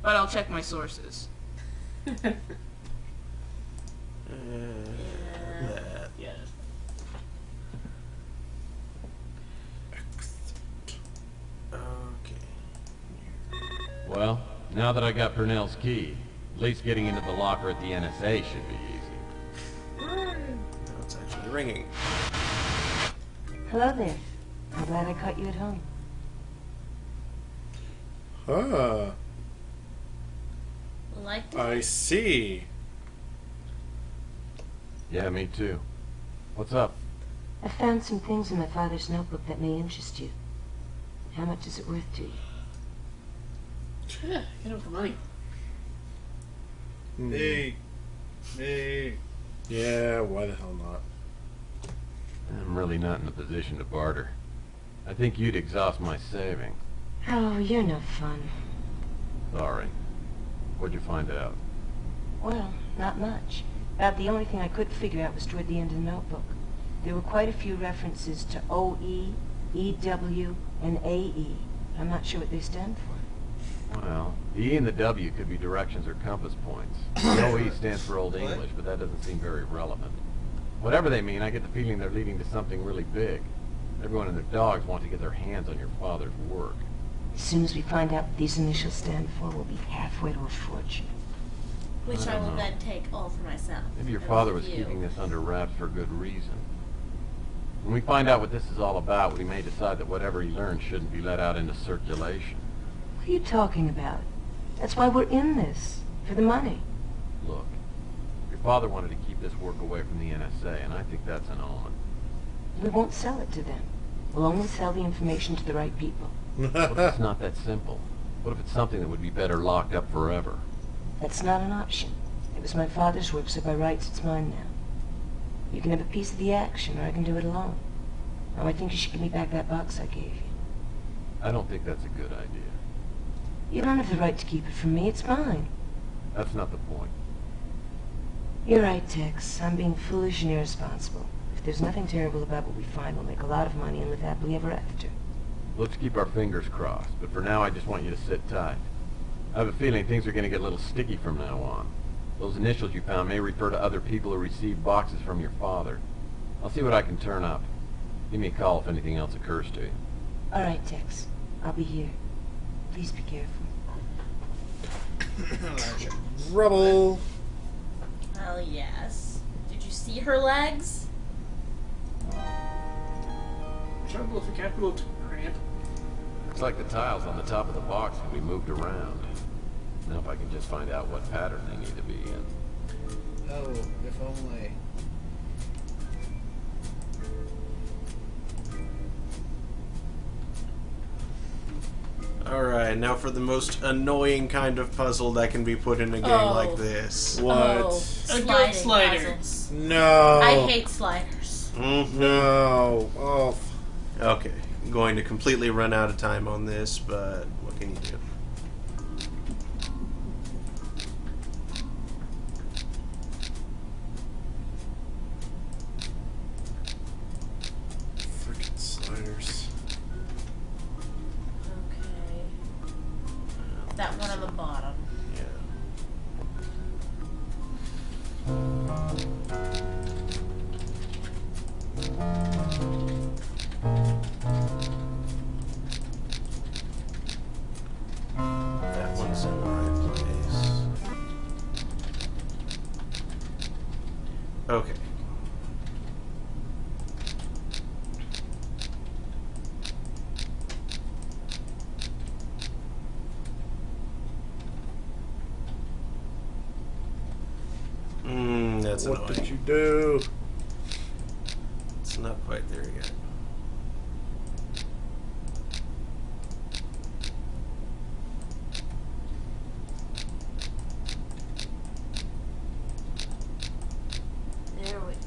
S15: but I'll check my sources.
S1: Yeah.
S6: Well, now that I got Purnell's key, at least getting into the locker at the NSA should be easy.
S1: Now it's actually ringing.
S13: Hello there. I'm glad I caught you at home.
S10: Huh.
S3: Like
S10: I see.
S6: Yeah, me too. What's up?
S13: I found some things in my father's notebook that may interest you. How much is it worth to you?
S4: Yeah, get him for money.
S5: Me.
S10: Yeah, why the hell not?
S6: I'm really not in a position to barter. I think you'd exhaust my savings.
S13: Oh, you're no fun.
S6: Sorry. What'd you find out?
S13: Well, not much. About the only thing I could figure out was toward the end of the notebook. There were quite a few references to OE, EW, and AE. I'm not sure what they stand for.
S6: Well, the E and the W could be directions or compass points. The OE stands for Old English, but that doesn't seem very relevant. Whatever they mean, I get the feeling they're leading to something really big. Everyone and their dogs want to get their hands on your father's work.
S13: As soon as we find out what these initials stand for, we'll be halfway to a fortune.
S3: Which I will then take all for myself.
S6: Maybe your
S3: and
S6: father
S3: leave
S6: was
S3: you.
S6: keeping this under wraps for good reason. When we find out what this is all about, we may decide that whatever he learned shouldn't be let out into circulation.
S13: What are you talking about? That's why we're in this. For the money.
S6: Look, your father wanted to keep this work away from the NSA, and I think that's an omen.
S13: We won't sell it to them. We'll only sell the information to the right people.
S6: What if it's not that simple? What if it's something that would be better locked up forever?
S13: That's not an option. It was my father's work, so by rights it's mine now. You can have a piece of the action, or I can do it alone. Now I think you should give me back that box I gave you.
S6: I don't think that's a good idea.
S13: You don't have the right to keep it from me. It's mine.
S6: That's not the point.
S13: You're right, Tex. I'm being foolish and irresponsible. If there's nothing terrible about what we find, we'll make a lot of money and live happily ever after.
S6: Let's keep our fingers crossed, but for now I just want you to sit tight. I have a feeling things are going to get a little sticky from now on. Those initials you found may refer to other people who received boxes from your father. I'll see what I can turn up. Give me a call if anything else occurs to you.
S13: All right, Tex. I'll be here. Please be careful.
S2: Rubble.
S3: Well, yes. Did you see her legs?
S4: Trouble with the capital ramp.
S6: Looks like the tiles on the top of the box can be moved around. Now if I can just find out what pattern they need to be in.
S5: Oh, if only.
S1: Alright, now for the most annoying kind of puzzle that can be put in a game like this.
S2: What?
S3: Oh, sliding
S4: slider.
S3: puzzles.
S2: No.
S3: I hate sliders.
S2: No. Oh.
S1: Okay, I'm going to completely run out of time on this, but what can you do?
S2: Freaking sliders.
S3: Okay. That one on the bottom.
S1: That one's in the right place. Okay. That's
S2: What
S1: annoying.
S2: did you do?
S1: It's not quite there yet.
S3: There we go.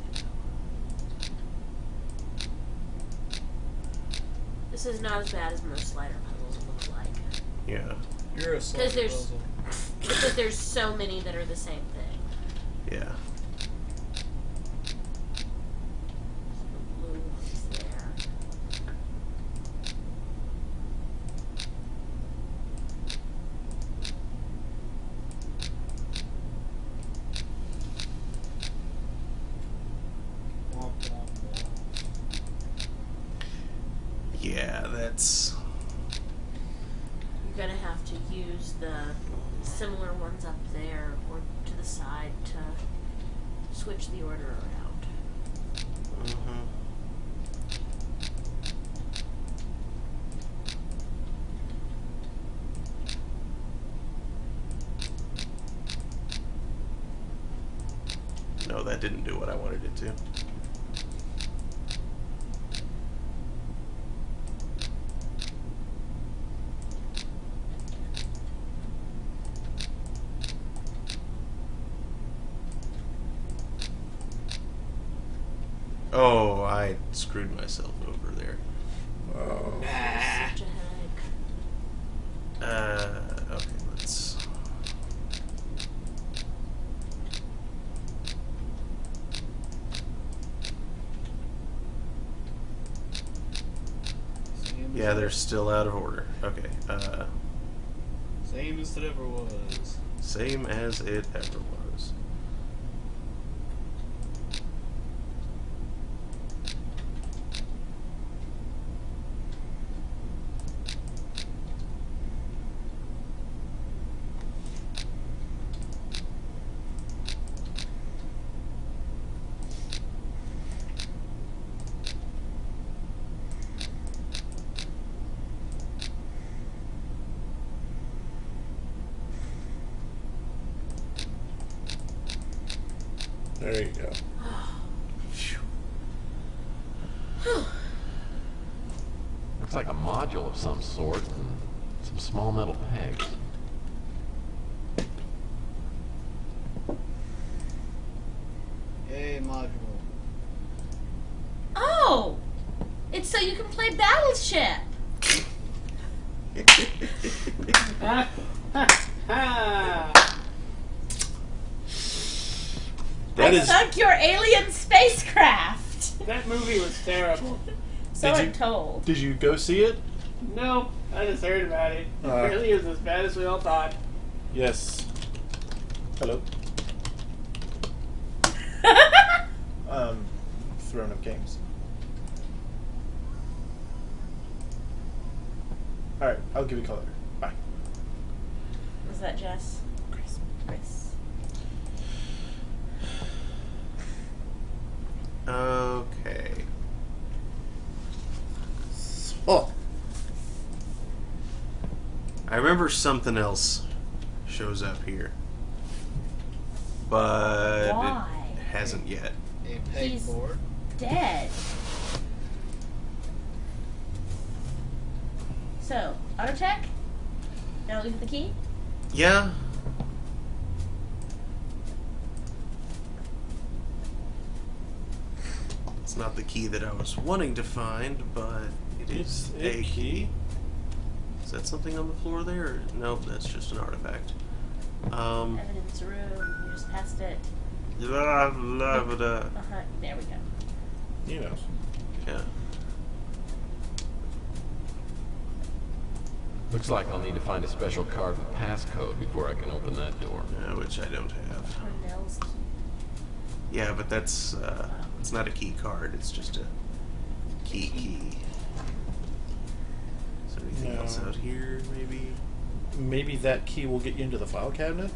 S3: This is not as bad as most slider puzzles look like.
S1: Yeah.
S5: You're a
S3: Because
S5: slider puzzle.
S3: there's so many that are the same thing.
S1: Yeah.
S3: The blue one's there.
S1: Yeah, that's...
S3: You're gonna have to use the similar ones up there or to the side to switch the order around.
S1: Mm-hmm. No, that didn't do what I wanted it to. Oh, I screwed myself over there.
S2: Oh.
S3: Such a headache.
S1: Okay, let's... Yeah, they're still out of order. Okay,
S5: Same as it ever was.
S1: same as it ever was.
S6: Looks like a module of some sort and some small metal pegs.
S5: Hey, module.
S3: Oh! It's so you can play Battleship!
S2: That
S3: I
S2: is-
S3: sunk your alien spacecraft!
S4: That movie was terrible.
S3: So I'm told.
S2: Did you go see it?
S4: No, I just heard about it. It
S2: Uh.
S4: really is as bad as we all thought.
S2: Yes. Hello. Throne of Kings. Alright, I'll give you color. Bye.
S3: Was that Jess? Chris.
S1: Okay.
S2: Oh.
S1: I remember something else shows up here. But
S3: Why?
S1: it hasn't yet.
S5: A
S3: He's dead. So, Autotech? Now leave the key?
S1: Yeah. It's not the key that I was wanting to find, but it is
S2: It's a key.
S3: Mm.
S1: Is that something on the floor there? Nope, that's just an artifact.
S3: Evidence room. You just passed it.
S1: Blah, blah, blah.
S3: There we go.
S2: You know.
S1: Yeah.
S6: Looks like I'll need to find a special card with passcode before I can open that door.
S1: Which I don't have.
S3: Cornell's key.
S1: Yeah, but that's it's not a key card. It's just a key. Is there anything else out here?
S2: Maybe that key will get you into the file cabinet?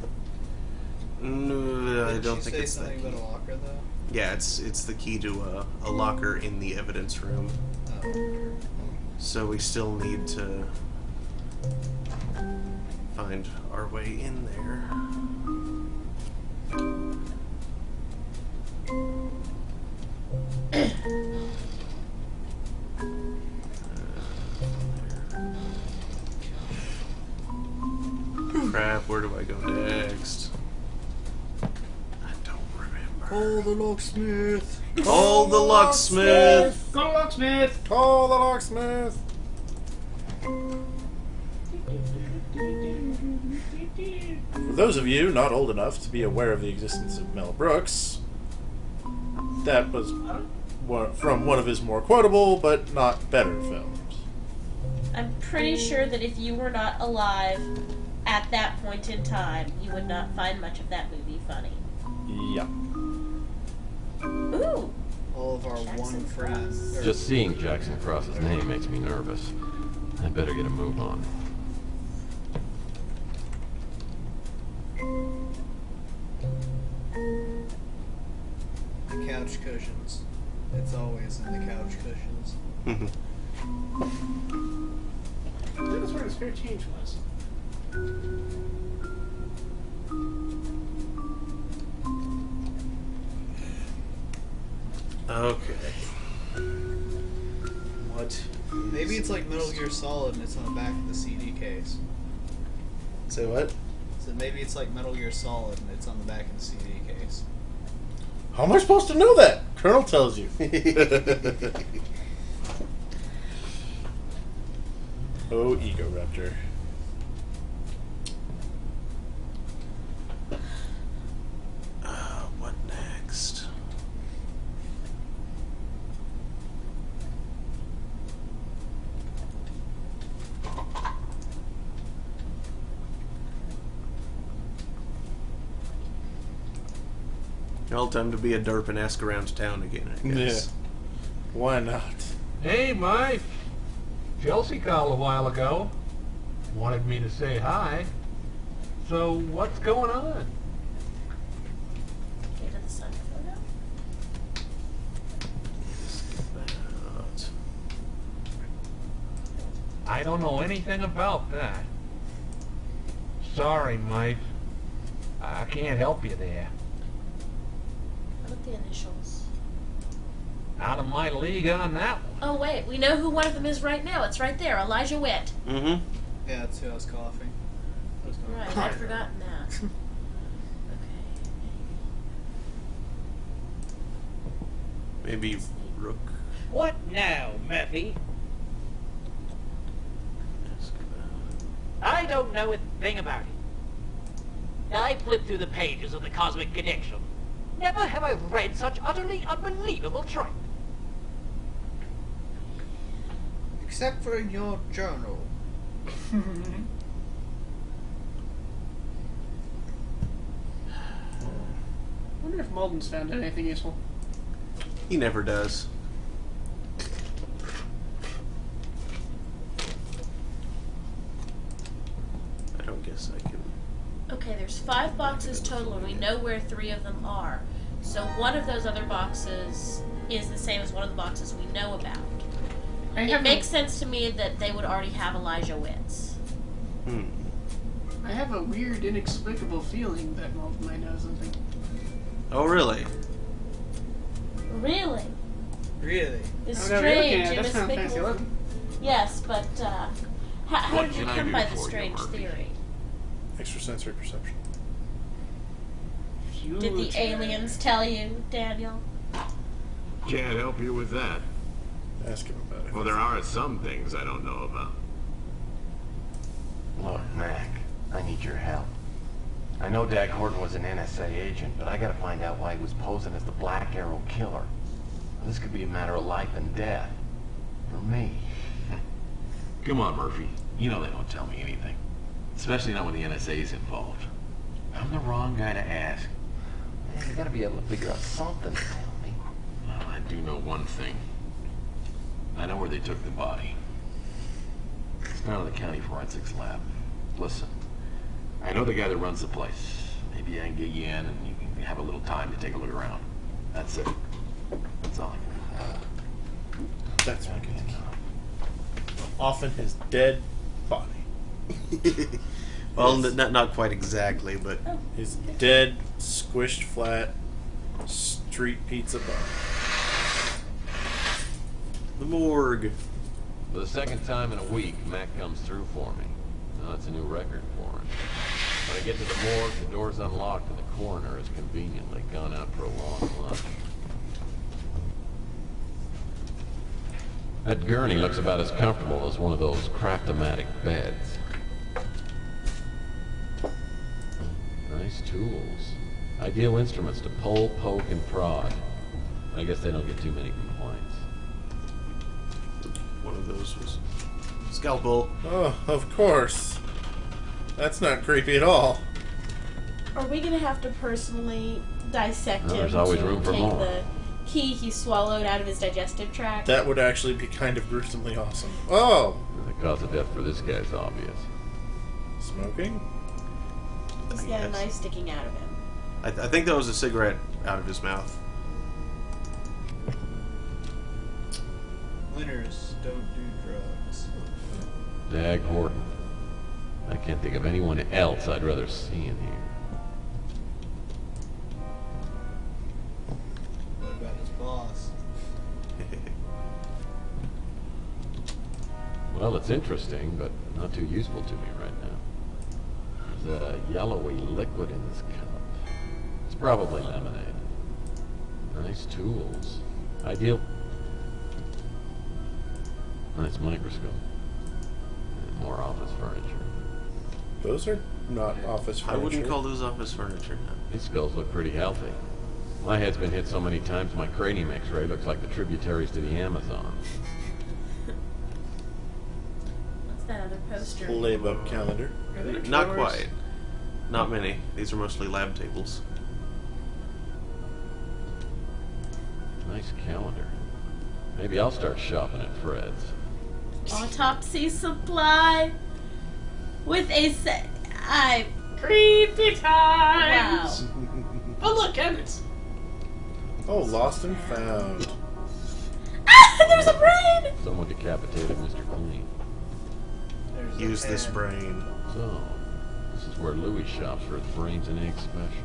S1: No, I don't think it's that
S5: something
S1: key.
S5: about a locker, though?
S1: Yeah, it's the key to a locker in the evidence room.
S5: Oh.
S1: So we still need to find our way in there. Crap, where do I go next? I don't remember.
S5: Call the locksmith!
S1: Call the locksmith!
S4: Go locksmith!
S2: Call the locksmith! For those of you not old enough to be aware of the existence of Mel Brooks, that was from one of his more quotable but not better films.
S3: I'm pretty sure that if you were not alive at that point in time, you would not find much of that movie funny.
S2: Yeah.
S3: Ooh!
S5: All of our one friend.
S6: Just seeing Jackson Cross's name makes me nervous. I better get a move on.
S5: The couch cushions. It's always in the couch cushions.
S4: That's where the spare change was.
S1: Okay.
S2: What?
S5: Maybe it's like Metal Gear Solid and it's on the back of the CD case.
S1: Say what?
S5: So maybe it's like Metal Gear Solid and it's on the back of the CD case.
S2: How am I supposed to know that? Colonel tells you. Oh, Ego Raptor.
S1: What next? Well, time to be a derp and ask around town again, I guess.
S2: Yeah. Why not?
S8: Hey, Mike. Chelsea called a while ago. Wanted me to say hi. So, what's going on?
S3: Get to the sun photo.
S8: I don't know anything about that. Sorry, Mike. I can't help you there.
S3: How about the initials?
S7: Out of my league on that one.
S3: Oh, wait. We know who one of them is right now. It's right there. Elijah Witt.
S5: Yeah, that's who I was coughing.
S3: Right. I'd forgotten that.
S1: Maybe Rook.
S7: What now, Murphy? I don't know a thing about it. I flipped through the pages of the Cosmic Connection. Never have I read such utterly unbelievable tripe.
S5: Except for in your journal.
S4: I wonder if Malden's found anything useful.
S1: He never does. I don't guess I can.
S3: Okay, there's 5 boxes total, and we know where 3 of them are. So one of those other boxes is the same as one of the boxes we know about. It makes sense to me that they would already have Elijah Witt's.
S4: I have a weird, inexplicable feeling that Malden might know something.
S1: Oh, really?
S3: Really?
S5: Really?
S3: It's
S4: Oh, no, you're looking
S3: strange,
S4: at it. That's not fancy
S3: inexplicable.
S4: looking.
S3: Yes, but how
S16: What
S3: did you
S16: can I
S3: come
S16: do
S3: by the
S16: for you,
S3: strange
S16: Murphy?
S3: theory?
S2: Extrasensory perception.
S3: Did the aliens tell you, Daniel?
S16: Can't help you with that.
S2: Ask him about it.
S16: Well, there are some things I don't know about.
S19: Look, Mac, I need your help. I know Dag Horton was an NSA agent, but I gotta find out why he was posing as the Black Arrow killer. This could be a matter of life and death. For me.
S6: Come on, Murphy. You know they don't tell me anything. Especially not when the NSA is involved. I'm the wrong guy to ask.
S19: Man, you gotta be able to figure out something to tell me.
S6: Well, I do know one thing. I know where they took the body. It's down in the county forensics lab. Listen, I know the guy that runs the place. Maybe I can get you in and you can have a little time to take a look around. That's it. That's all I can do.
S2: That's what I can do. Often his dead body.
S1: Well, not quite exactly, but
S2: his dead, squished flat, street pizza body.
S1: The morgue.
S6: For the second time in a week, Mac comes through for me. Now, that's a new record for him. When I get to the morgue, the door's unlocked and the coroner has conveniently gone out for a long lunch. That gurney looks about as comfortable as one of those Craft-O-Matic beds. Nice tools. Ideal instruments to pull, poke, and prod. I guess they don't get too many complaints.
S1: One of those was scalpel.
S2: Oh, of course. That's not creepy at all.
S3: Are we gonna have to personally dissect him?
S6: There's always
S3: to
S6: room for
S3: take
S6: more.
S3: the key he swallowed out of his digestive tract?
S2: That would actually be kind of gruesomely awesome. Oh!
S6: The cause of death for this guy's obvious.
S2: Smoking?
S3: He's got a knife sticking out of him.
S1: I think that was a cigarette out of his mouth.
S5: Winners don't do drugs.
S6: Dag Horton. I can't think of anyone else I'd rather see in here.
S5: What about his boss?
S6: Well, it's interesting, but not too useful to me right now. There's a yellowy liquid in this cup. It's probably lemonade. Nice tools. Ideal. Nice microscope. And more office furniture.
S2: Those are not office furniture.
S1: I wouldn't call those office furniture. No.
S6: These skulls look pretty healthy. My head's been hit so many times my cranium x-ray looks like the tributaries to the Amazon.
S3: What's that other poster?
S2: Layup calendar.
S1: Not quite. Not many. These are mostly lab tables.
S6: Nice calendar. Maybe I'll start shopping at Fred's.
S3: Autopsy supply with a
S4: Creepy times!
S3: Wow.
S4: Oh, look, evidence.
S2: Oh, lost and found.
S3: Ah, there's a brain!
S6: Someone decapitated Mr. Clean.
S1: Use this brain.
S6: So, this is where Louis shops for his brains and eggs special.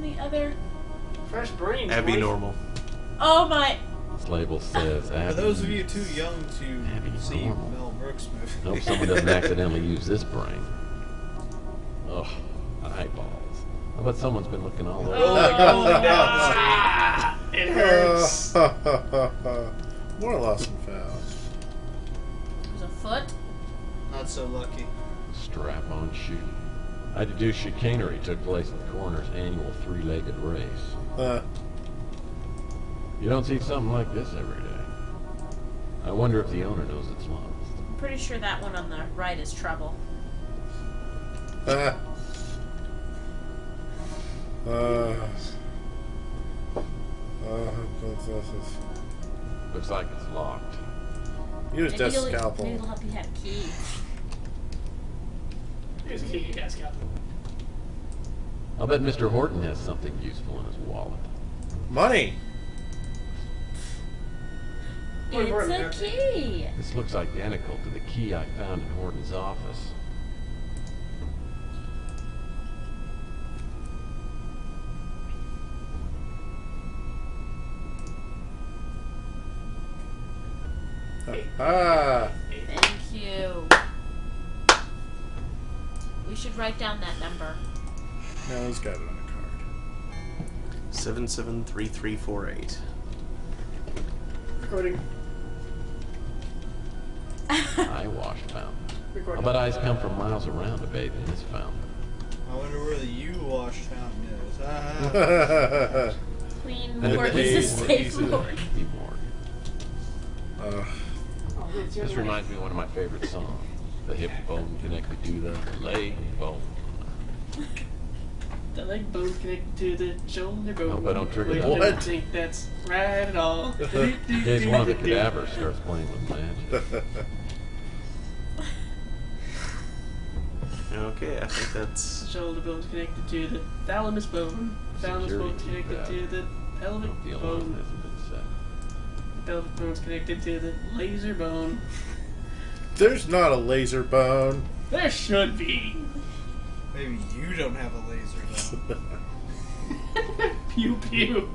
S3: The other.
S4: Fresh brains.
S1: Abby
S4: boy.
S1: normal.
S3: Oh my.
S6: This label says
S5: For
S6: Abby
S5: those of you too young to
S6: Abby
S5: see
S6: normal.
S5: Mel Brooks movies.
S6: I hope someone doesn't accidentally use this brain. Ugh, eyeballs. I bet someone's been looking all over.
S4: It hurts.
S2: More lost and found.
S3: There's a foot.
S5: Not so lucky.
S6: Strap-on shooting. I deduce chicanery took place at the coroner's annual three-legged race. You don't see something like this every day. I wonder if the owner knows it's lost.
S3: I'm pretty sure that one on the right is trouble.
S6: Looks like it's locked.
S2: Use death scalpel.
S3: Maybe it'll help you have a key.
S4: Here's a key, you guys got.
S6: I'll bet Mr. Horton has something useful in his wallet.
S2: Money!
S3: It's a key!
S6: This looks identical to the key I found in Horton's office.
S3: Thank you. We should write down that number.
S2: No, he's got it on a card.
S1: 773348.
S4: Recording.
S6: Eyewash fountain. I'll bet eyes come from miles around to bathe in this fountain.
S5: I wonder where the U-wash fountain is.
S3: Clean
S6: And
S3: morgue
S6: the
S3: is a safe
S6: morgue.
S3: morgue.
S6: This reminds me of one of my favorite songs. The hip bone connected to the leg bone.
S4: The leg bone connected to the shoulder bone.
S6: Hope I don't trigger
S4: Wait,
S6: that.
S4: I don't
S6: What?
S4: think that's right at all.
S6: In case one of the cadavers starts playing with magic.
S1: Okay, I think that's...
S4: Shoulder bone's connected to the thalamus bone. Thalamus bone's connected to the pelvic
S6: The alarm
S4: bone.
S6: hasn't been set.
S4: Pelvic bone's connected to the laser bone.
S2: There's not a laser bone.
S4: There should be.
S5: Maybe you don't have a laser bone.
S4: Pew pew.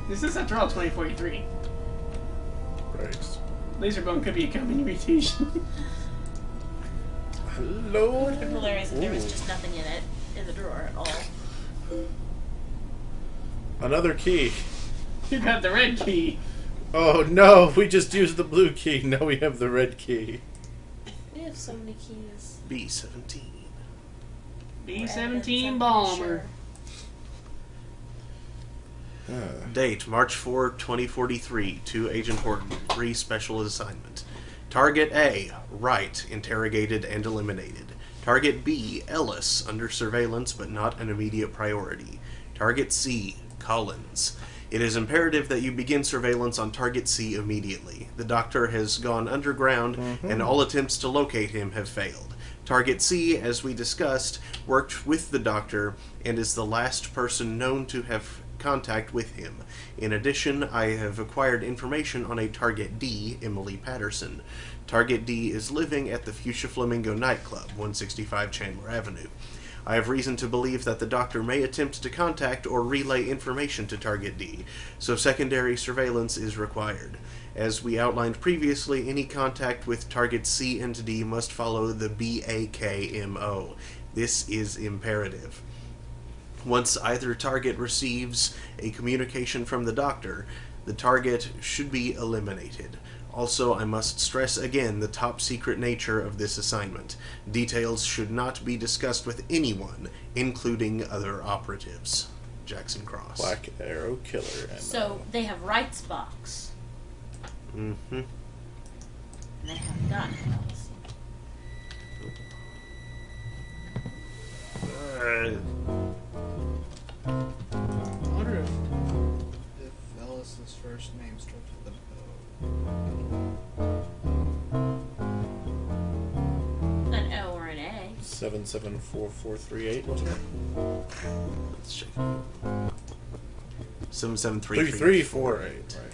S4: This is after all 2043.
S2: Right.
S4: Laser bone could be a company mutation.
S2: Hello.
S3: It would have been hilarious if there was just nothing in it, in the drawer at all.
S2: Another key.
S4: You got the red key.
S2: Oh no, we just used the blue key. Now we have the red key.
S3: We have so many keys.
S1: B-17.
S4: B-17 bomber.
S1: Date, March 4, 2043, to Agent Horton, 3 special assignment. Target A, Wright, interrogated and eliminated. Target B, Ellis, under surveillance but not an immediate priority. Target C, Collins. It is imperative that you begin surveillance on Target C immediately. The doctor has gone underground, and all attempts to locate him have failed. Target C, as we discussed, worked with the doctor and is the last person known to have contact with him. In addition, I have acquired information on a Target D, Emily Patterson. Target D is living at the Fuchsia Flamingo nightclub, 165 Chandler Avenue. I have reason to believe that the doctor may attempt to contact or relay information to Target D, so secondary surveillance is required. As we outlined previously, any contact with Target C and D must follow the BAKMO. This is imperative. Once either target receives a communication from the doctor, the target should be eliminated. Also, I must stress again the top secret nature of this assignment. Details should not be discussed with anyone, including other operatives. Jackson Cross.
S2: Black Arrow Killer. And,
S3: So, they have Wright's box.
S1: Mm-hmm.
S3: And they have gun.
S5: I wonder if Ellis's first name starts with an O.
S3: An O or an A.
S2: 774438, wasn't it?
S1: Let's check. 77348.
S2: 3348, right.